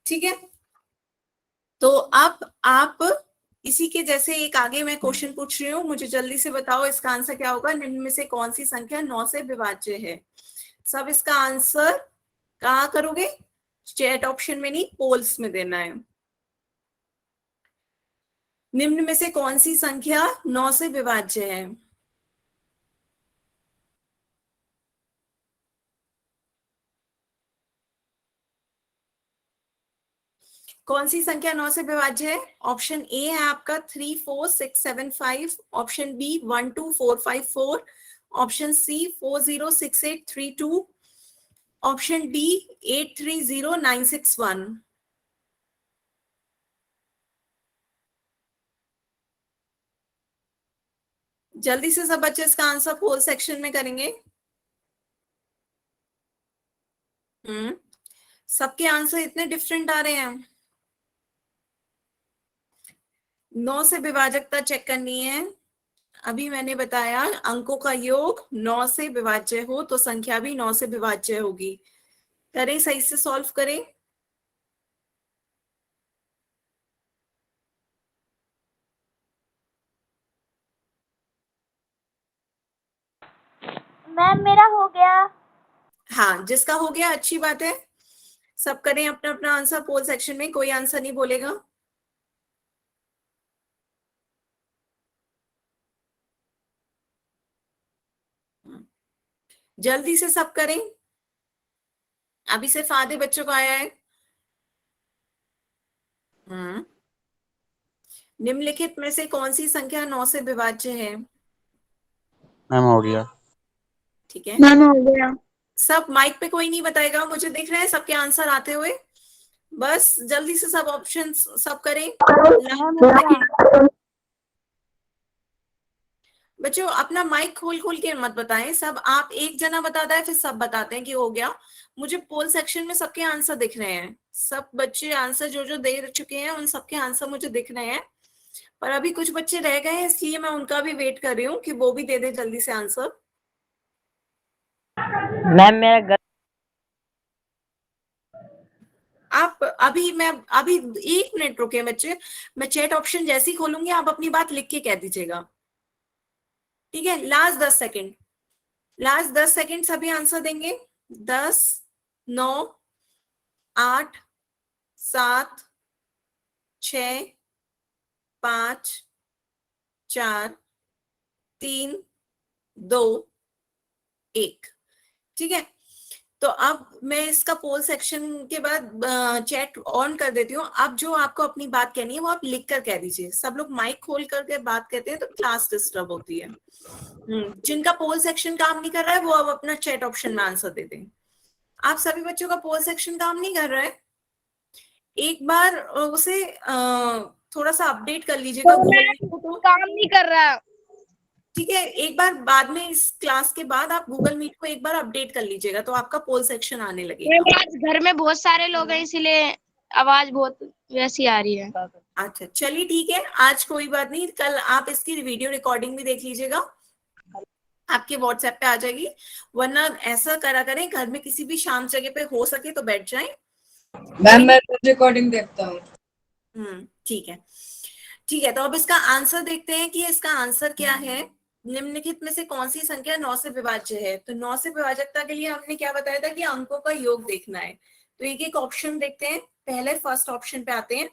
ठीक है। तो अब आप इसी के जैसे एक आगे मैं क्वेश्चन पूछ रही हूँ, मुझे जल्दी से बताओ इसका आंसर क्या होगा। निम्न में से कौन सी संख्या 9 से विभाज्य है? सब इसका आंसर कहाँ करोगे? चैट ऑप्शन में नहीं, पोल्स में देना है। निम्न में से कौन सी संख्या 9 से विभाज्य है? कौन सी संख्या 9 से विभाज्य है? ऑप्शन ए है आपका 3, 4, 6, 7, 5, option B 1, 2, 4, 5, 4, option C 4, 0, 6, 8, 3, 2, option D 8, 3, 0, 9, 6, 1। जल्दी से सब बच्चे इसका आंसर पोल सेक्शन में करेंगे। सबके आंसर इतने डिफरेंट आ रहे हैं। 9 से विभाजकता चेक करनी है। अभी मैंने बताया अंकों का योग 9 से विभाज्य हो तो संख्या भी 9 से विभाज्य होगी। करें, सही से सॉल्व करें। मैम मेरा हो गया। हाँ, जिसका हो गया अच्छी बात है। सब करें अपना अपना आंसर पोल सेक्शन में, कोई आंसर नहीं बोलेगा। जल्दी से सब करें। अभी सिर्फ आधे बच्चों को आया है। निम्नलिखित में से कौन सी संख्या 9 से विभाज्य है? मैम हो गया। ठीक है, मैम हो गया। सब माइक पे कोई नहीं बताएगा, मुझे दिख रहा है सबके आंसर आते हुए। बस जल्दी से सब ऑप्शन सब करें। बच्चों अपना माइक खोल खोल के मत बताएं, सब आप एक जना बताता है फिर सब बताते हैं कि हो गया। मुझे पोल सेक्शन में सबके आंसर दिख रहे हैं। सब बच्चे आंसर जो जो दे चुके हैं उन सबके आंसर मुझे दिख रहे हैं, पर अभी कुछ बच्चे रह गए हैं इसलिए मैं उनका भी वेट कर रही हूँ कि वो भी दे दे जल्दी से आंसर। मैम मेरा आप अभी 1 मिनट रुके बच्चे, मैं चैट ऑप्शन जैसे ही खोलूंगी आप अपनी बात लिख के कह दीजिएगा। ठीक है, लास्ट 10 सेकेंड, लास्ट 10 सेकेंड सभी आंसर देंगे। 10, 9, 8, 7, 6, 5, 4, 3, 2, 1। ठीक है, तो अब मैं इसका पोल सेक्शन के बाद चैट ऑन कर देती हूँ। अब जो आपको अपनी बात कहनी है वो आप लिख कर कह दीजिए। सब लोग माइक खोल करके बात कहते हैं तो क्लास डिस्टर्ब होती है। जिनका पोल सेक्शन काम नहीं कर रहा है वो अब अपना चैट ऑप्शन में आंसर दे दें। आप सभी बच्चों का पोल सेक्शन काम नहीं कर रहा है, एक बार उसे थोड़ा सा अपडेट कर लीजिएगा तो गूगल मैम मीट को। तो काम नहीं कर रहा। ठीक है, एक बार बाद में इस क्लास के बाद आप गूगल मीट को एक बार अपडेट कर लीजिएगा तो आपका पोल सेक्शन आने लगेगा। मैम आज घर में बहुत सारे लोग हैं इसीलिए आवाज बहुत वैसी आ रही है। अच्छा चलिए ठीक है, आज कोई बात नहीं, कल आप इसकी वीडियो रिकॉर्डिंग भी देख लीजिएगा, आपके व्हाट्सएप पे आ जाएगी। वरना ऐसा करा करें, घर में किसी भी शांत जगह पे हो सके तो बैठ जाएं। मैम मैं रिकॉर्डिंग देखता हूँ। ठीक है, ठीक है। तो अब इसका आंसर देखते हैं कि इसका आंसर क्या है। निम्नलिखित में से कौन सी संख्या 9 से विभाज्य है। तो 9 से विभाजकता के लिए हमने क्या बताया था कि अंकों का योग देखना है। तो एक एक ऑप्शन देखते हैं। पहले फर्स्ट ऑप्शन पे आते हैं,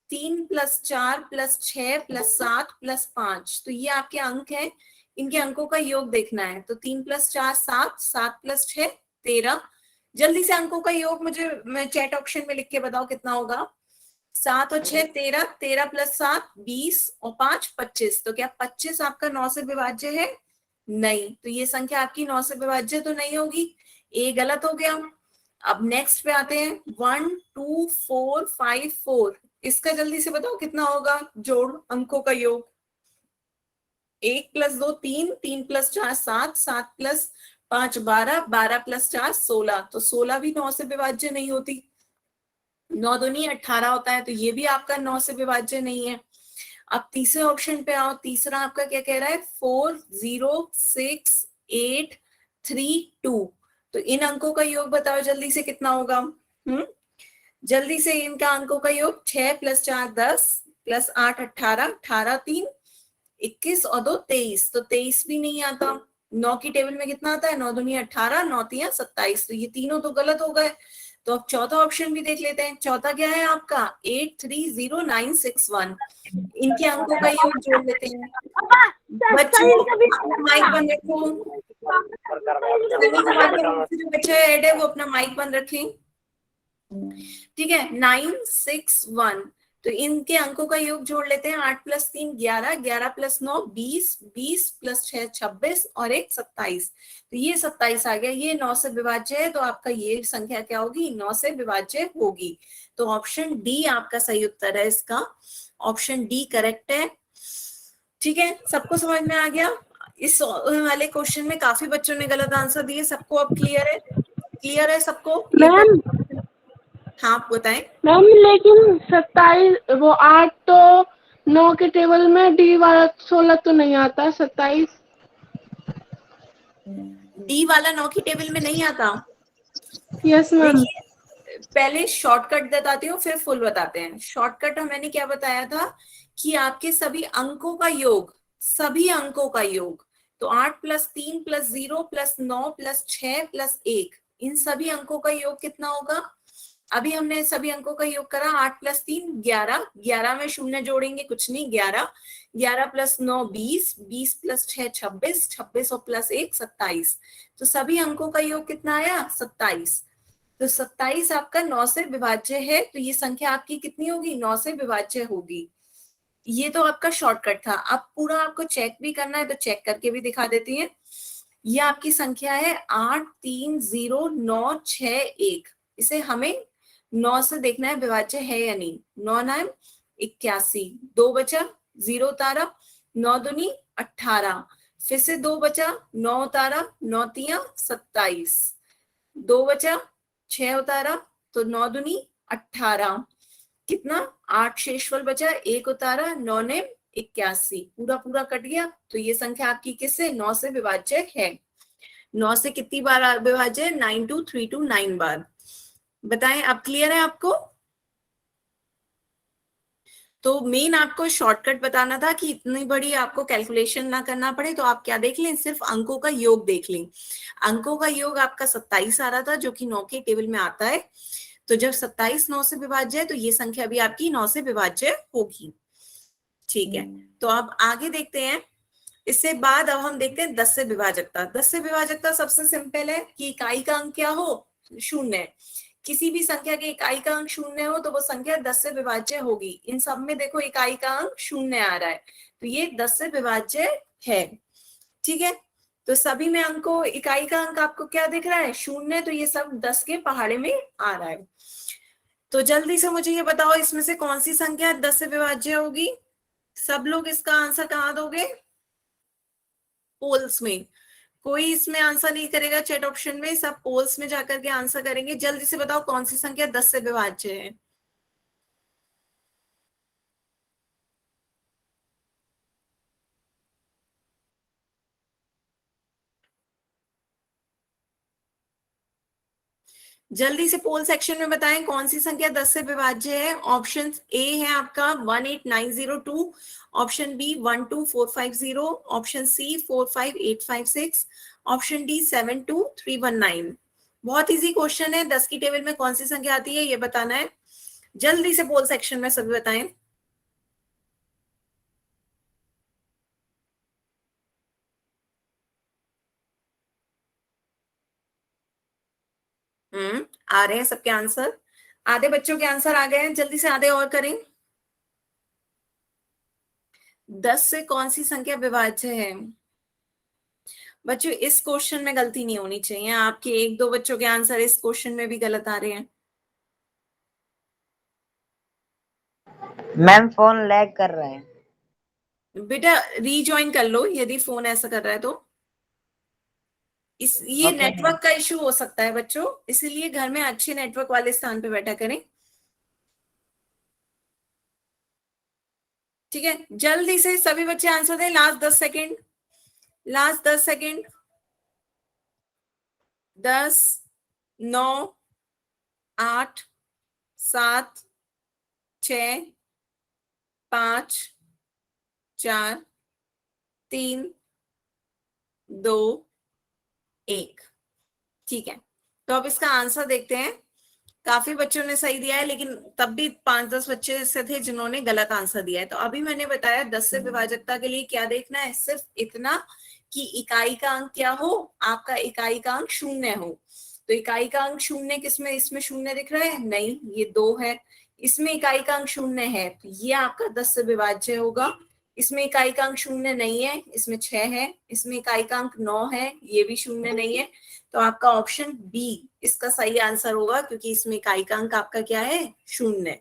3 + 4 + 6 + 7 + 5। तो ये आपके अंक हैं, इनके अंकों का योग देखना है। तो 3 + 4 7, 7 + 6 13। जल्दी से अंकों का योग मैं चैट ऑप्शन में लिख के बताओ कितना होगा। 7 और 6 13, 13 + 7 20 और 5 25। तो क्या 25 आपका 9 से विभाज्य है? नहीं, तो ये संख्या आपकी 9 से विभाज्य तो नहीं होगी, ए गलत हो गया। अब नेक्स्ट पे आते हैं, 1 2 4 5 4। इसका जल्दी से बताओ कितना होगा जोड़ अंकों का योग। 1 + 2 3, 3 + 4 7, 7 + 5 12, 12 + 4 16। तो 16 भी 9 से विभाज्य नहीं होती। 9 दूनी 18 होता है, तो ये भी आपका 9 से विभाज्य नहीं है। अब तीसरे ऑप्शन पे आओ, तीसरा आपका क्या कह रहा है, 4 0 6 8 3 2। तो इन अंकों का योग बताओ जल्दी से कितना होगा। जल्दी से इनका अंकों का योग 6 + 4 10 + 8 18, 18 3 21 और 2 23। तो 23 भी नहीं आता। 9 की टेबल में कितना आता है, 9 दूनी 18, 9 3 27। तो ये तीनों तो गलत हो गए। तो अब चौथा ऑप्शन भी देख लेते हैं। चौथा क्या है आपका, 830961। इनके अंकों का योग जोड़ लेते हैं। बच्चों अपना माइक बंद रखो। जो बच्चे ऐड है वो अपना माइक बंद रखें। ठीक है, 961। तो इनके अंकों का योग जोड़ लेते हैं। 8 + 3 11, 11 + 9 20, 20 + 6 26 और 1 27। तो ये 27 आ गया। ये 9 से विभाज्य है, तो आपका ये संख्या क्या होगी, 9 से विभाज्य होगी। तो ऑप्शन डी आपका सही उत्तर है इसका। ऑप्शन डी करेक्ट है। ठीक है, सबको समझ में आ गया। इस वाले क्वेश्चन में काफी बच्चों ने गलत आंसर दिए। सबको अब क्लियर है? क्लियर है सबको? मैम हाँ बताएं। मैम लेकिन 27 वो 8 तो 9 के टेबल में, डी वाला 16 तो नहीं आता, 27। डी वाला 9 की टेबल में नहीं आता। Yes ma'am. देखिए पहले शॉर्टकट बताती हूँ फिर फुल बताते हैं। शॉर्टकट मैंने क्या बताया था कि आपके सभी अंकों का योग, सभी अंकों का योग। तो 8 + 3 + 0 + 9 + 6 + 1, इन सभी अंकों का योग कितना होगा। अभी हमने सभी अंकों का योग करा। 8 + 3 11, 11 में शून्य जोड़ेंगे कुछ नहीं, 11, 11 + 9 20, 20 + 6 26, 26 और +1 27। तो सभी अंकों का योग कितना आया, 27। तो 27 आपका 9 से विभाज्य है। तो ये संख्या आपकी कितनी होगी, 9 से विभाज्य होगी। ये तो आपका शॉर्टकट था। अब पूरा आपको चेक भी करना है तो चेक करके भी दिखा देती हैं। ये आपकी संख्या है 8309661। इसे हमें 9 से देखना है विभाज्य है या नहीं। 9 9 81, 2 बचा, 0 उतारा, 9 दूनी 18, फिर से 2 बचा, 9 उतारा, 9 3 27, 2 बचा, 6 उतारा, तो 9 दूनी 18, कितना 8 शेषफल बचा, 1 उतारा, 9 ने 81, पूरा पूरा कट गया। तो ये संख्या आपकी किससे, 9 से विभाज्य है। 9 से कितनी बार विभाज्य, 92329 बार। बताएं अब क्लियर है आपको। तो मेन आपको शॉर्टकट बताना था कि इतनी बड़ी आपको कैलकुलेशन ना करना पड़े। तो आप क्या देख लें, सिर्फ अंकों का योग देख लें। अंकों का योग आपका 27 आ रहा था जो कि 9 के टेबल में आता है। तो जब 27 9 से विभाज्य है तो ये संख्या भी आपकी 9 से विभाज्य होगी। ठीक है, तो अब आगे देखते हैं। इससे बाद अब हम देखते हैं 10 से विभाजकता। 10 से विभाजकता सबसे सिंपल है कि इकाई का अंक क्या हो, शून्य। किसी भी संख्या के इकाई का अंक शून्य हो तो वो संख्या 10 से विभाज्य होगी। इन सब में देखो इकाई का अंक शून्य आ रहा है, तो ये 10 से विभाज्य है। ठीक है, तो सभी में अंकों इकाई का अंक आपको क्या दिख रहा है, शून्य। तो ये सब 10 के पहाड़े में आ रहा है। तो तो जल्दी से मुझे ये बताओ, इसमें से कौन सी संख्या 10 से विभाज्य होगी? सब लोग इसका आंसर कहाँ दोगे? पोल्स में। कोई इसमें आंसर नहीं करेगा चैट ऑप्शन में, सब पोल्स में जाकर के आंसर करेंगे। जल्दी से बताओ कौन सी संख्या 10 से विभाज्य है? जल्दी से पोल सेक्शन में बताएं कौन सी संख्या 10 से विभाज्य है। ऑप्शन ए है आपका 18902, option B 12450, option C 45856, option D 72319। बहुत इजी क्वेश्चन है। 10 की टेबल में कौन सी संख्या आती है ये बताना है। जल्दी से पोल सेक्शन में सभी बताएं। आ रहे हैं सबके आंसर। आधे बच्चों के आंसर आ गए हैं, जल्दी से आधे और करें। 10 से कौन सी संख्या विभाज्य है? बच्चों इस क्वेश्चन में गलती नहीं होनी चाहिए। आपके एक दो बच्चों के आंसर इस क्वेश्चन में भी गलत आ रहे हैं। मैम फोन लैग कर रहा है। बेटा रीजॉइन कर लो यदि फोन ऐसा कर रहा है तो। ये Okay, नेटवर्क का इशू हो सकता है बच्चों, इसीलिए घर में अच्छे नेटवर्क वाले स्थान पे बैठा करें। ठीक है, जल्दी से सभी बच्चे आंसर दें। Last 10 second, last 10 second. 10, 9, 8, 7, 6, 5, 4, 3, 2, 1। ठीक है, तो अब इसका आंसर देखते हैं। काफी बच्चों ने सही दिया है, लेकिन तब भी 5-10 बच्चे ऐसे थे जिन्होंने गलत आंसर दिया है। तो अभी मैंने बताया 10 से विभाजकता के लिए क्या देखना है, सिर्फ इतना कि इकाई का अंक क्या हो, आपका इकाई का अंक 0 हो। तो इकाई का अंक 0 किसमें, इसमें 0 दिख रहा है? नहीं, ये 2 है। इसमें इकाई का अंक 0 है, तो ये आपका 10 से विभाज्य होगा। इसमें इकाई का अंक 0 नहीं है, इसमें 6 है। इसमें इकाई का अंक 9 है, ये भी 0 नहीं है। तो आपका ऑप्शन बी इसका सही आंसर होगा, क्योंकि इसमें इकाई का अंक आपका क्या है? 0।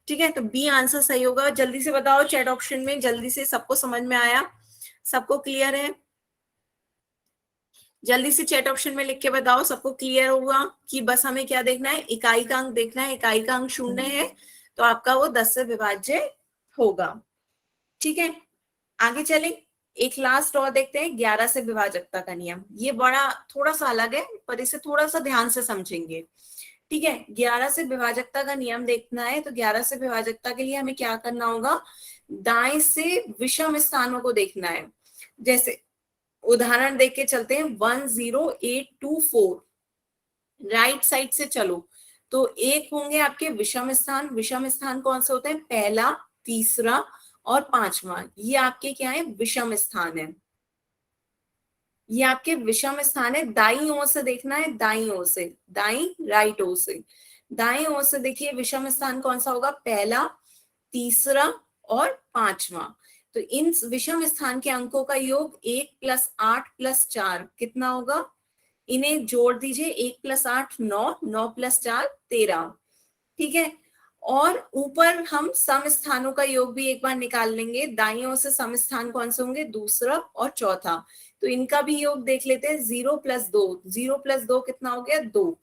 ठीक है, तो बी आंसर सही होगा। जल्दी से बताओ चैट ऑप्शन में, जल्दी से। सबको समझ में आया? सबको क्लियर है? जल्दी से चैट ऑप्शन में लिख के बताओ सबको क्लियर होगा कि बस हमें क्या देखना है, इकाई का अंक देखना है। इकाई का अंक 0 है, तो आपका वो 10 से विभाज्य होगा। ठीक है, आगे चलें। एक लास्ट और देखते हैं, 11 से विभाजकता का नियम। ये बड़ा थोड़ा सा अलग है, पर इसे थोड़ा सा ध्यान से समझेंगे। ठीक है, 11 से विभाजकता का नियम देखना है। तो 11 से विभाजकता के लिए हमें क्या करना होगा, दाएं से विषम स्थानों को देखना है। जैसे उदाहरण देख के चलते हैं, 10824 राइट साइड से चलो तो एक होंगे आपके विषम स्थान। विषम स्थान कौन से होते हैं? पहला, तीसरा और 5वां। ये आपके क्या है? विषम स्थान है। ये आपके विषम स्थान है। दाईं ओर से देखना है, दाईं ओर से, दाईं राइट ओर से। दाईं ओर से देखिए विषम स्थान कौन सा होगा? पहला, तीसरा और 5वां। तो इन विषम स्थान के अंकों का योग 1 + 8 + 4 कितना होगा? इन्हें जोड़ दीजिए, 1 + 8 9, 9 + 4 13। ठीक है, और ऊपर हम सम स्थानों का योग भी एक बार निकाल लेंगे। दाईं ओर से सम स्थान कौन से होंगे? दूसरा और चौथा। तो इनका भी योग देख लेते हैं। 0 + 2, 0 + 2 कितना हो गया? 2।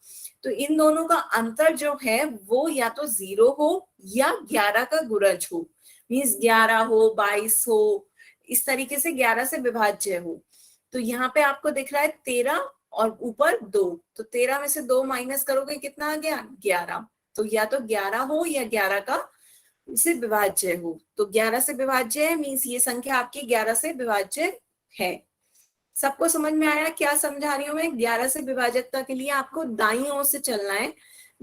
तो इन दोनों का अंतर जो है वो या तो 0 हो या 11 का गुणज हो। मीन्स 11 हो, 22 हो, इस तरीके से 11 से विभाज्य हो। तो यहाँ पे आपको दिख रहा है 13 और ऊपर 2। तो 13 में से 2 माइनस करोगे कितना आ गया? 11। तो या तो 11 हो या 11 का से विभाज्य हो। तो 11 से विभाज्य है, मीन्स ये संख्या आपकी 11 से विभाज्य है। सबको समझ में आया क्या समझा रही हूँ मैं? 11 से विभाजकता के लिए आपको दाईं ओर से चलना है।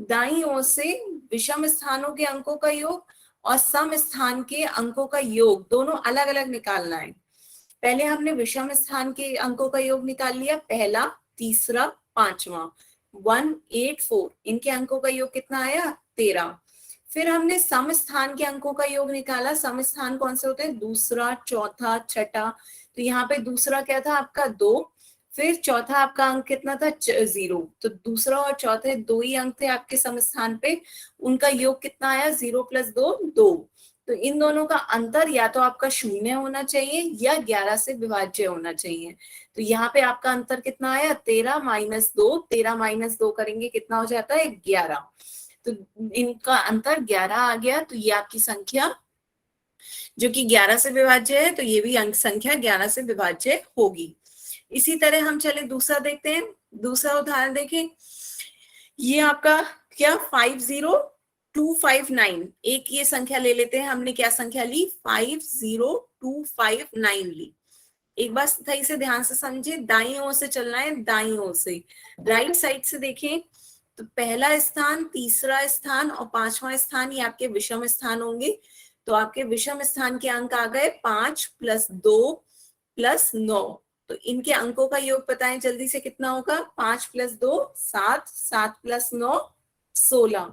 दाईं ओर से विषम स्थानों के अंकों का योग और सम स्थान के अंकों का योग दोनों अलग अलग निकालना है। पहले हमने विषम स्थान के अंकों का योग निकाल लिया, पहला, तीसरा, 5वां। 184 इनके अंकों का योग कितना आया? 13। फिर हमने सम स्थान के अंकों का योग निकाला। सम स्थान कौन से होते हैं? दूसरा, चौथा, छठा। तो यहाँ पे दूसरा क्या था आपका? 2। फिर चौथा आपका अंक कितना था 0, तो दूसरा और चौथे 2 ही अंक थे आपके सम स्थान पे, उनका योग कितना आया 0 + 2 2। तो इन दोनों का अंतर या तो आपका 0 होना चाहिए या 11 से विभाज्य होना चाहिए। तो यहाँ पे आपका अंतर कितना आया 13 - 2, 13 - 2 करेंगे कितना हो जाता है 11। तो इनका अंतर 11 आ गया, तो ये आपकी संख्या जो कि 11 से विभाज्य है, तो ये भी अंक संख्या 11 से विभाज्य होगी। इसी तरह हम चले दूसरा देखते हैं। दूसरा उदाहरण देखें, ये आपका क्या 50259, एक ये संख्या ले लेते हैं। हमने क्या संख्या ली 50259 ली। एक बार सही से ध्यान से समझे, दाईं ओर से चलना है, दाईं ओर से राइट साइड से देखें तो पहला स्थान, तीसरा स्थान और पांचवा स्थान ये आपके विषम स्थान होंगे। तो आपके विषम स्थान के अंक आ गए 5 + 2 + 9। तो इनके अंकों का योग बताएं जल्दी से कितना होगा 5 + 2 7, 7 + 9 16।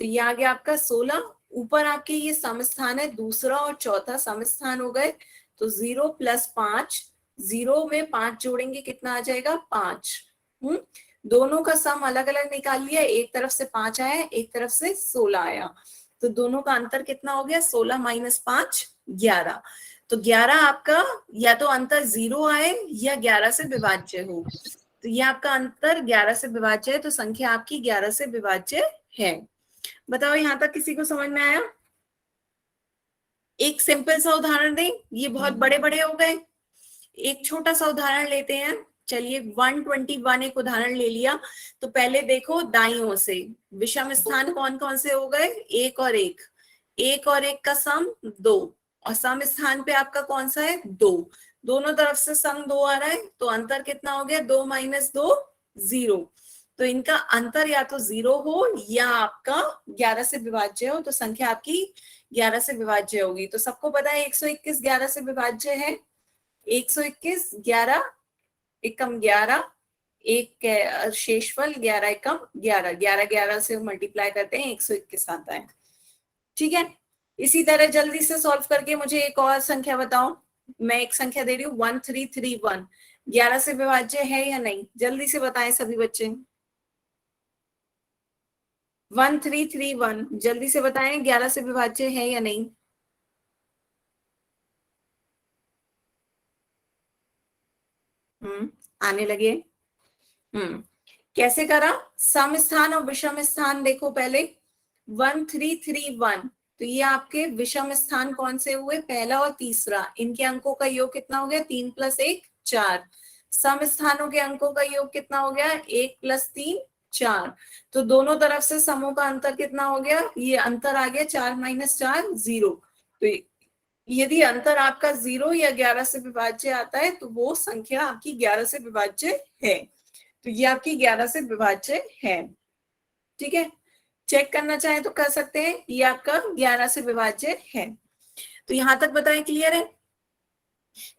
तो ये आ गया आपका 16। ऊपर आपके ये सम स्थान है, दूसरा और चौथा सम स्थान हो गए। तो 0 + 5, 0 में 5 जोड़ेंगे कितना आ जाएगा 5। दोनों का सम अलग अलग निकाल लिया, एक तरफ से 5 आया, एक तरफ से 16 आया। तो दोनों का अंतर कितना हो गया 16 - 5 11। तो 11 आपका या तो अंतर 0 आए या 11 से विभाज्य हो। तो ये आपका अंतर 11 से विभाज्य है, तो संख्या आपकी 11 से विभाज्य है। बताओ यहां तक किसी को समझ में आया? एक सिंपल सा उदाहरण दें, ये बहुत बड़े बड़े हो गए। एक छोटा सा उदाहरण लेते हैं। चलिए 121 एक उदाहरण ले लिया। तो पहले देखो दाईं ओर से विषम स्थान कौन कौन से हो गए 1 और 1, 1 और 1 का सम 2, और सम स्थान पे आपका कौन सा है 2। दोनों तरफ से सम 2 आ रहा है, तो अंतर कितना हो गया 2 - 2 0। तो इनका अंतर या तो 0 हो या आपका 11 से विभाज्य हो, तो संख्या आपकी 11 से विभाज्य होगी। तो सबको पता है 121 11 से विभाज्य है। 121 11 एकम 11, एक शेषफल 11 एकम 11, 11 11 से मल्टीप्लाई करते हैं 121 आता है। ठीक है, इसी तरह जल्दी से सॉल्व करके मुझे एक और संख्या बताओ। मैं एक संख्या दे रही हूँ 1331, 11 से विभाज्य है या नहीं, जल्दी से बताएं सभी बच्चे। 1331 जल्दी से बताएं 11 से विभाज्य है या नहीं। आने लगे। कैसे करा, सम स्थान और विषम स्थान देखो पहले। 1331, तो ये आपके विषम स्थान कौन से हुए पहला और तीसरा, इनके अंकों का योग कितना हो गया 3 + 1 4। सम स्थानों के अंकों का योग कितना हो गया 1 + 3 4। तो दोनों तरफ से समों का अंतर कितना हो गया, ये अंतर आ गया 4 - 4 0। तो यदि अंतर आपका 0 या 11 से विभाज्य आता है तो वो संख्या आपकी 11 से विभाज्य है। तो ये आपकी 11 से विभाज्य है। ठीक है, चेक करना चाहे तो कर सकते हैं, ये आपका 11 से विभाज्य है। तो यहां तक बताएं क्लियर है?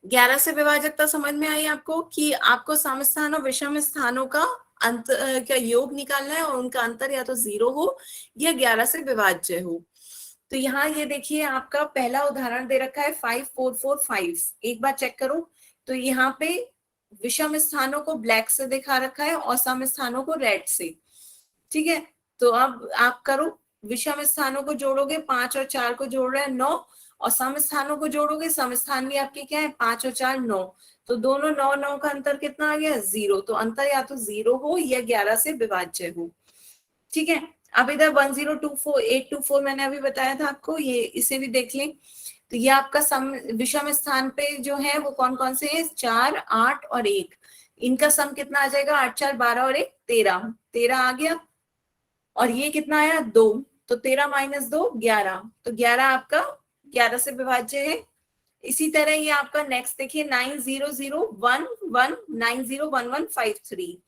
11 से विभाजकता समझ में आई आपको कि आपको सम स्थान और विषम स्थानों का अंतर का योग निकालना है और उनका अंतर या तो 0 हो या 11 से विभाज्य हो। तो यहाँ ये देखिए आपका पहला उदाहरण दे रखा है 5445। एक बार चेक करो, तो यहाँ पे विषम स्थानों को ब्लैक से दिखा रखा है और सम स्थानों को रेड से। ठीक है, तो अब आप करो, विषम स्थानों को जोड़ोगे 5 और 4 को जोड़ रहे हैं 9, और सम स्थानों को जोड़ोगे, सम स्थान भी आपके क्या है 5 और 4 9। तो दोनों 9 9 का अंतर कितना आ गया 0। तो अंतर या तो 0 हो या 11 से विभाज्य हो। ठीक है, अब इधर 1024824 मैंने अभी बताया था आपको, ये इसे भी देख लें। तो ये आपका सम विषम स्थान पे जो है वो कौन कौन से हैं 4 8 और 1। इनका सम कितना आ जाएगा 8 4 12 और 1 13, 13 आ गया। और ये कितना आया 2, तो 13 - 2 11। तो 11 आपका 11 से विभाज्य है। इसी तरह ये आपका नेक्स्ट देखिए 9001 901153।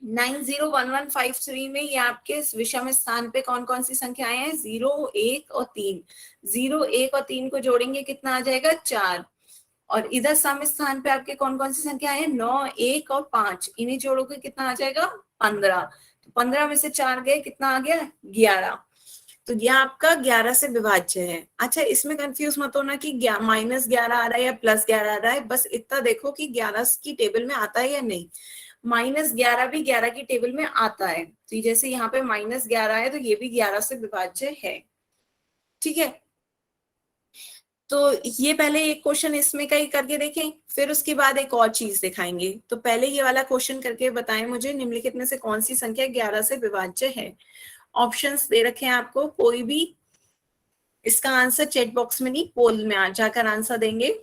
901153 में ये आपके विषम स्थान पे कौन कौन सी संख्याएं हैं 0 1 और 3। 0 1 और 3 को जोड़ेंगे कितना आ जाएगा 4। और इधर सम स्थान पे आपके कौन कौन सी संख्याएं हैं 9 1 और 5, इन्हें जोड़ोगे कितना आ जाएगा 15। तो 15 में से 4 गए कितना आ गया 11। तो यह आपका 11 से विभाज्य है। अच्छा, इसमें कंफ्यूज मत होना कि -11 आ रहा है या +11 आ रहा है, बस इतना देखो कि 11 की टेबल में आता है या नहीं। -11 भी 11 की टेबल में आता है, तो जैसे यहाँ पे -11 है तो ये भी 11 से विभाज्य है। ठीक है, तो ये पहले एक क्वेश्चन इसमें का ही करके देखें, फिर उसके बाद एक और चीज दिखाएंगे। तो पहले ये वाला क्वेश्चन करके बताएं मुझे, निम्नलिखित में से कौन सी संख्या 11 से विभाज्य है। ऑप्शंस दे रखे हैं आपको, कोई भी इसका आंसर चैट बॉक्स में नहीं, पोल में जाकर आंसर देंगे।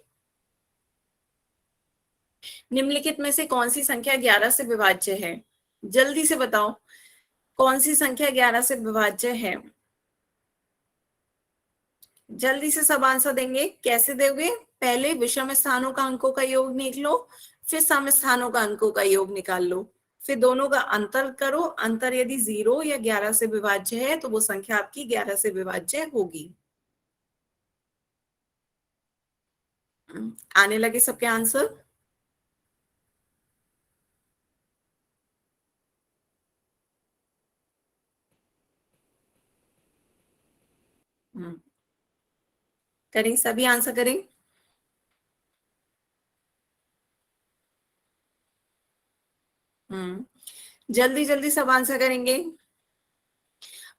निम्नलिखित में से कौन सी संख्या 11 से विभाज्य है, जल्दी से बताओ कौन सी संख्या 11 से विभाज्य है। जल्दी से सब आंसर देंगे। कैसे दोगे, पहले विषम स्थानों का अंकों का योग निकालो, फिर सम स्थानों का अंकों का योग निकाल लो, फिर दोनों का अंतर करो। अंतर यदि 0 या 11 से विभाज्य है तो वो संख्या आपकी 11 से विभाज्य होगी। आने लगे सबके आंसर। करें, सभी आंसर करें। जल्दी जल्दी सब आंसर करेंगे।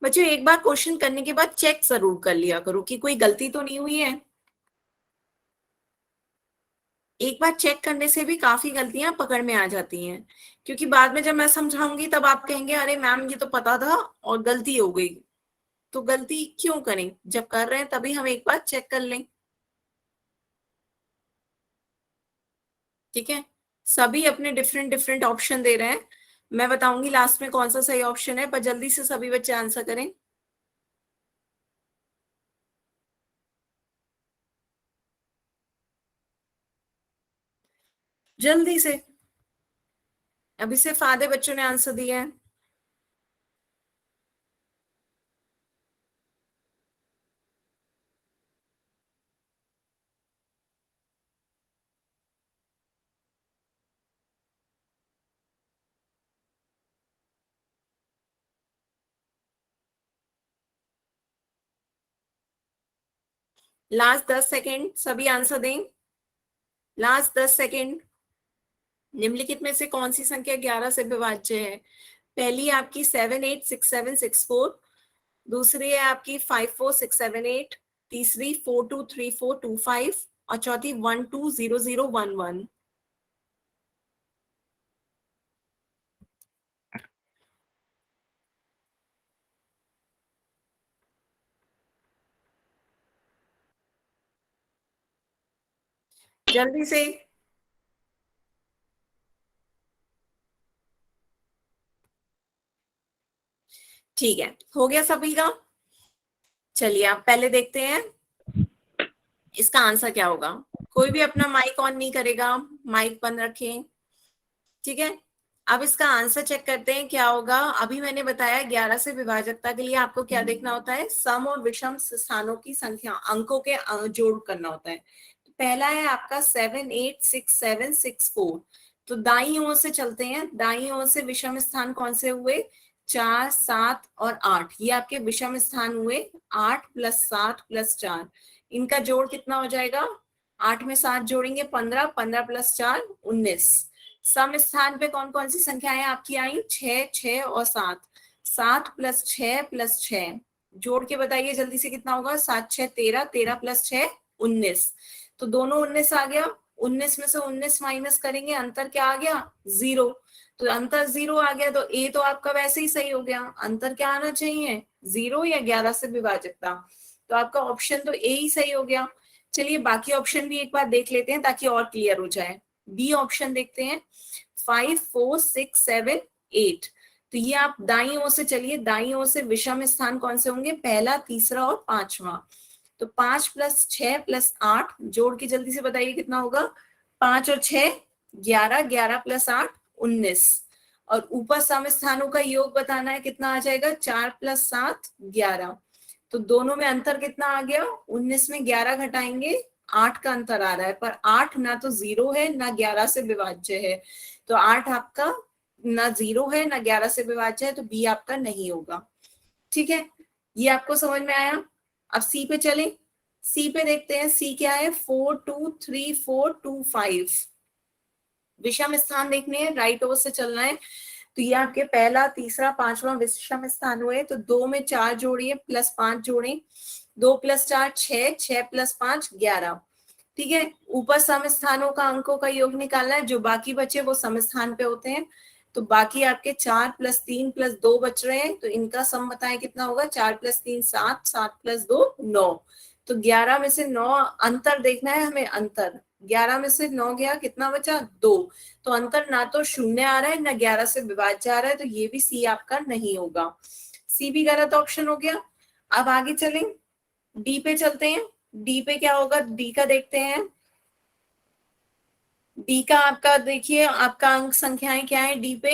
बच्चों एक बार क्वेश्चन करने के बाद चेक जरूर कर लिया करो कि कोई गलती तो नहीं हुई है। एक बार चेक करने से भी काफी गलतियां पकड़ में आ जाती हैं, क्योंकि बाद में जब मैं समझाऊंगी तब आप कहेंगे अरे मैम ये तो पता था और गलती हो गई। तो गलती क्यों करें, जब कर रहे हैं तभी हम एक बार चेक कर लें। ठीक है, सभी अपने डिफरेंट डिफरेंट ऑप्शन दे रहे हैं, मैं बताऊंगी लास्ट में कौन सा सही ऑप्शन है, पर जल्दी से सभी बच्चे आंसर करें। जल्दी से, अभी सिर्फ आधे बच्चों ने आंसर दिया है। लास्ट 10 सेकेंड, सभी आंसर दें। Last 10 second. निम्नलिखित में से कौन सी संख्या 11 से विभाज्य है। पहली आपकी 786764, दूसरी है आपकी 546768, तीसरी 423425 और चौथी 120011। जल्दी से। ठीक है, हो गया सभी का। चलिए आप पहले देखते हैं इसका आंसर क्या होगा। कोई भी अपना माइक ऑन नहीं करेगा, माइक बंद रखें। ठीक है, अब इसका आंसर चेक करते हैं क्या होगा। अभी मैंने बताया 11 से विभाजकता के लिए आपको क्या देखना होता है, सम और विषम स्थानों की संख्या, अंकों के जोड़ करना होता है। पहला है आपका 786764, तो दाईं ओर से चलते हैं। दाईं ओर से विषम स्थान कौन से हुए, 4, 7 और 8, ये आपके विषम स्थान हुए। 8 + 7 + 4, इनका जोड़ कितना हो जाएगा, 8 में 7 जोड़ेंगे 15, 15 + 4 19। सम स्थान पे कौन कौन सी संख्याएं आपकी आई, 6, 6 और 7। 7 + 6 + 6, जोड़ के बताइए जल्दी से कितना होगा, 7, 6 13, 13 + 6 19। तो दोनों 19 आ गया। 19 में से 19 माइनस करेंगे, अंतर क्या आ गया, 0। तो अंतर 0 आ गया, तो ए तो आपका वैसे ही सही हो गया। अंतर क्या आना चाहिए, 0 या 11 से विभाजकता, तो आपका ऑप्शन तो ए ही सही हो गया। चलिए बाकी ऑप्शन भी एक बार देख लेते हैं ताकि और क्लियर हो जाए। बी ऑप्शन देखते हैं, 5, 4, 6, 7, 8। तो ये आप दाईं ओर से चलिए, दाईं ओर से विषम स्थान कौन से होंगे, पहला, तीसरा और पांचवा। तो 5 + 6 + 8, जोड़ के जल्दी से बताइए कितना होगा, 5 और 6 11, 11 + 8 19। और ऊपर सम स्थानों का योग बताना है, कितना आ जाएगा, 4 + 7 11। तो दोनों में अंतर कितना आ गया, 19 में 11 घटाएंगे 8 का अंतर आ रहा है, पर 8 ना तो 0 है ना 11 से विभाज्य है। तो 8 आपका ना 0 है ना 11 से विभाज्य है, तो बी आपका नहीं होगा। ठीक है, ये आपको समझ में आया। अब सी पे चले, सी पे देखते हैं सी क्या है, 4 2 3 4 2 5। विषम स्थान देखने हैं, राइट ओर से चलना है। तो ये आपके पहला, तीसरा, पांचवा विषम स्थान हुए। तो 2 में 4 जोड़िए प्लस 5 जोड़े, 2 + 4 6, 6 + 5 11। ठीक है, ऊपर सम स्थानों का अंकों का योग निकालना है, जो बाकी बचे वो सम स्थान पे होते हैं। तो बाकी आपके 4 + 3 + 2 बच रहे हैं, तो इनका सम बताएं कितना होगा। 4 + 3 7, 7 + 2 9। तो 11 में से 9 अंतर देखना है हमें, अंतर 11 में से 9 गया, कितना बचा 2। तो अंतर ना तो 0 आ रहा है ना 11 से विभाज्य आ रहा है, तो ये भी सी आपका नहीं होगा, सी भी गलत ऑप्शन हो गया। अब आगे चलें, डी पे चलते हैं। डी पे क्या होगा, डी का देखते हैं। डी का आपका देखिए, आपका अंक संख्याएं क्या है डी पे।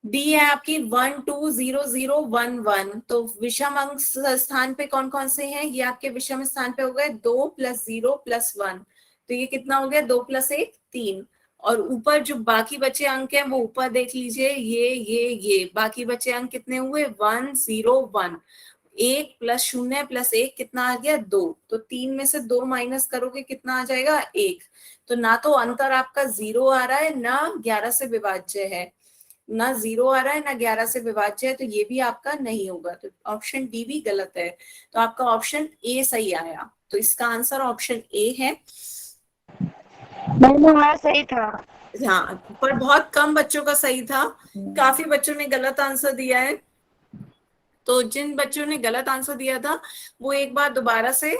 डी है आपकी 1 2 0 0 1 1। तो विषम अंक स्थान पे कौन कौन से हैं, ये आपके विषम स्थान पे हो गए 2 + 0 + 1। तो ये कितना हो गया, 2 + 1 3। और ऊपर जो बाकी बचे अंक हैं वो ऊपर देख लीजिए, ये बाकी बचे अंक कितने हुए, 1 0 1। 1 + 0 + 1 कितना आ गया 2। तो 3 में से 2 माइनस करोगे कितना आ जाएगा 1। तो ना तो अंतर आपका 0 आ रहा है ना 11 से विभाज्य है, ना 0 आ रहा है ना 11 से विभाज्य है, तो ये भी आपका नहीं होगा। तो ऑप्शन डी भी गलत है। तो आपका ऑप्शन ए सही आया। तो इसका आंसर ऑप्शन ए है। मैम हमारा सही था। हाँ, पर बहुत कम बच्चों का सही था, काफी बच्चों ने गलत आंसर दिया है। तो जिन बच्चों ने गलत आंसर दिया था वो एक बार दोबारा से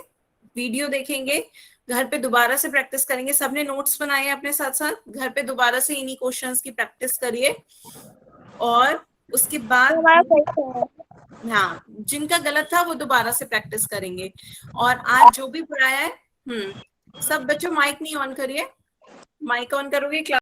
वीडियो देखेंगे, घर पे दोबारा से प्रैक्टिस करेंगे। सबने नोट्स बनाए हैं अपने साथ साथ, घर पे दोबारा से इन्हीं क्वेश्चंस की प्रैक्टिस करिए। और उसके बाद हमारा सही था। हाँ, जिनका गलत था वो दोबारा से प्रैक्टिस करेंगे। और आज जो भी पढ़ाया है, सब बच्चों माइक नहीं ऑन करिए, माइक ऑन करोगे क्लास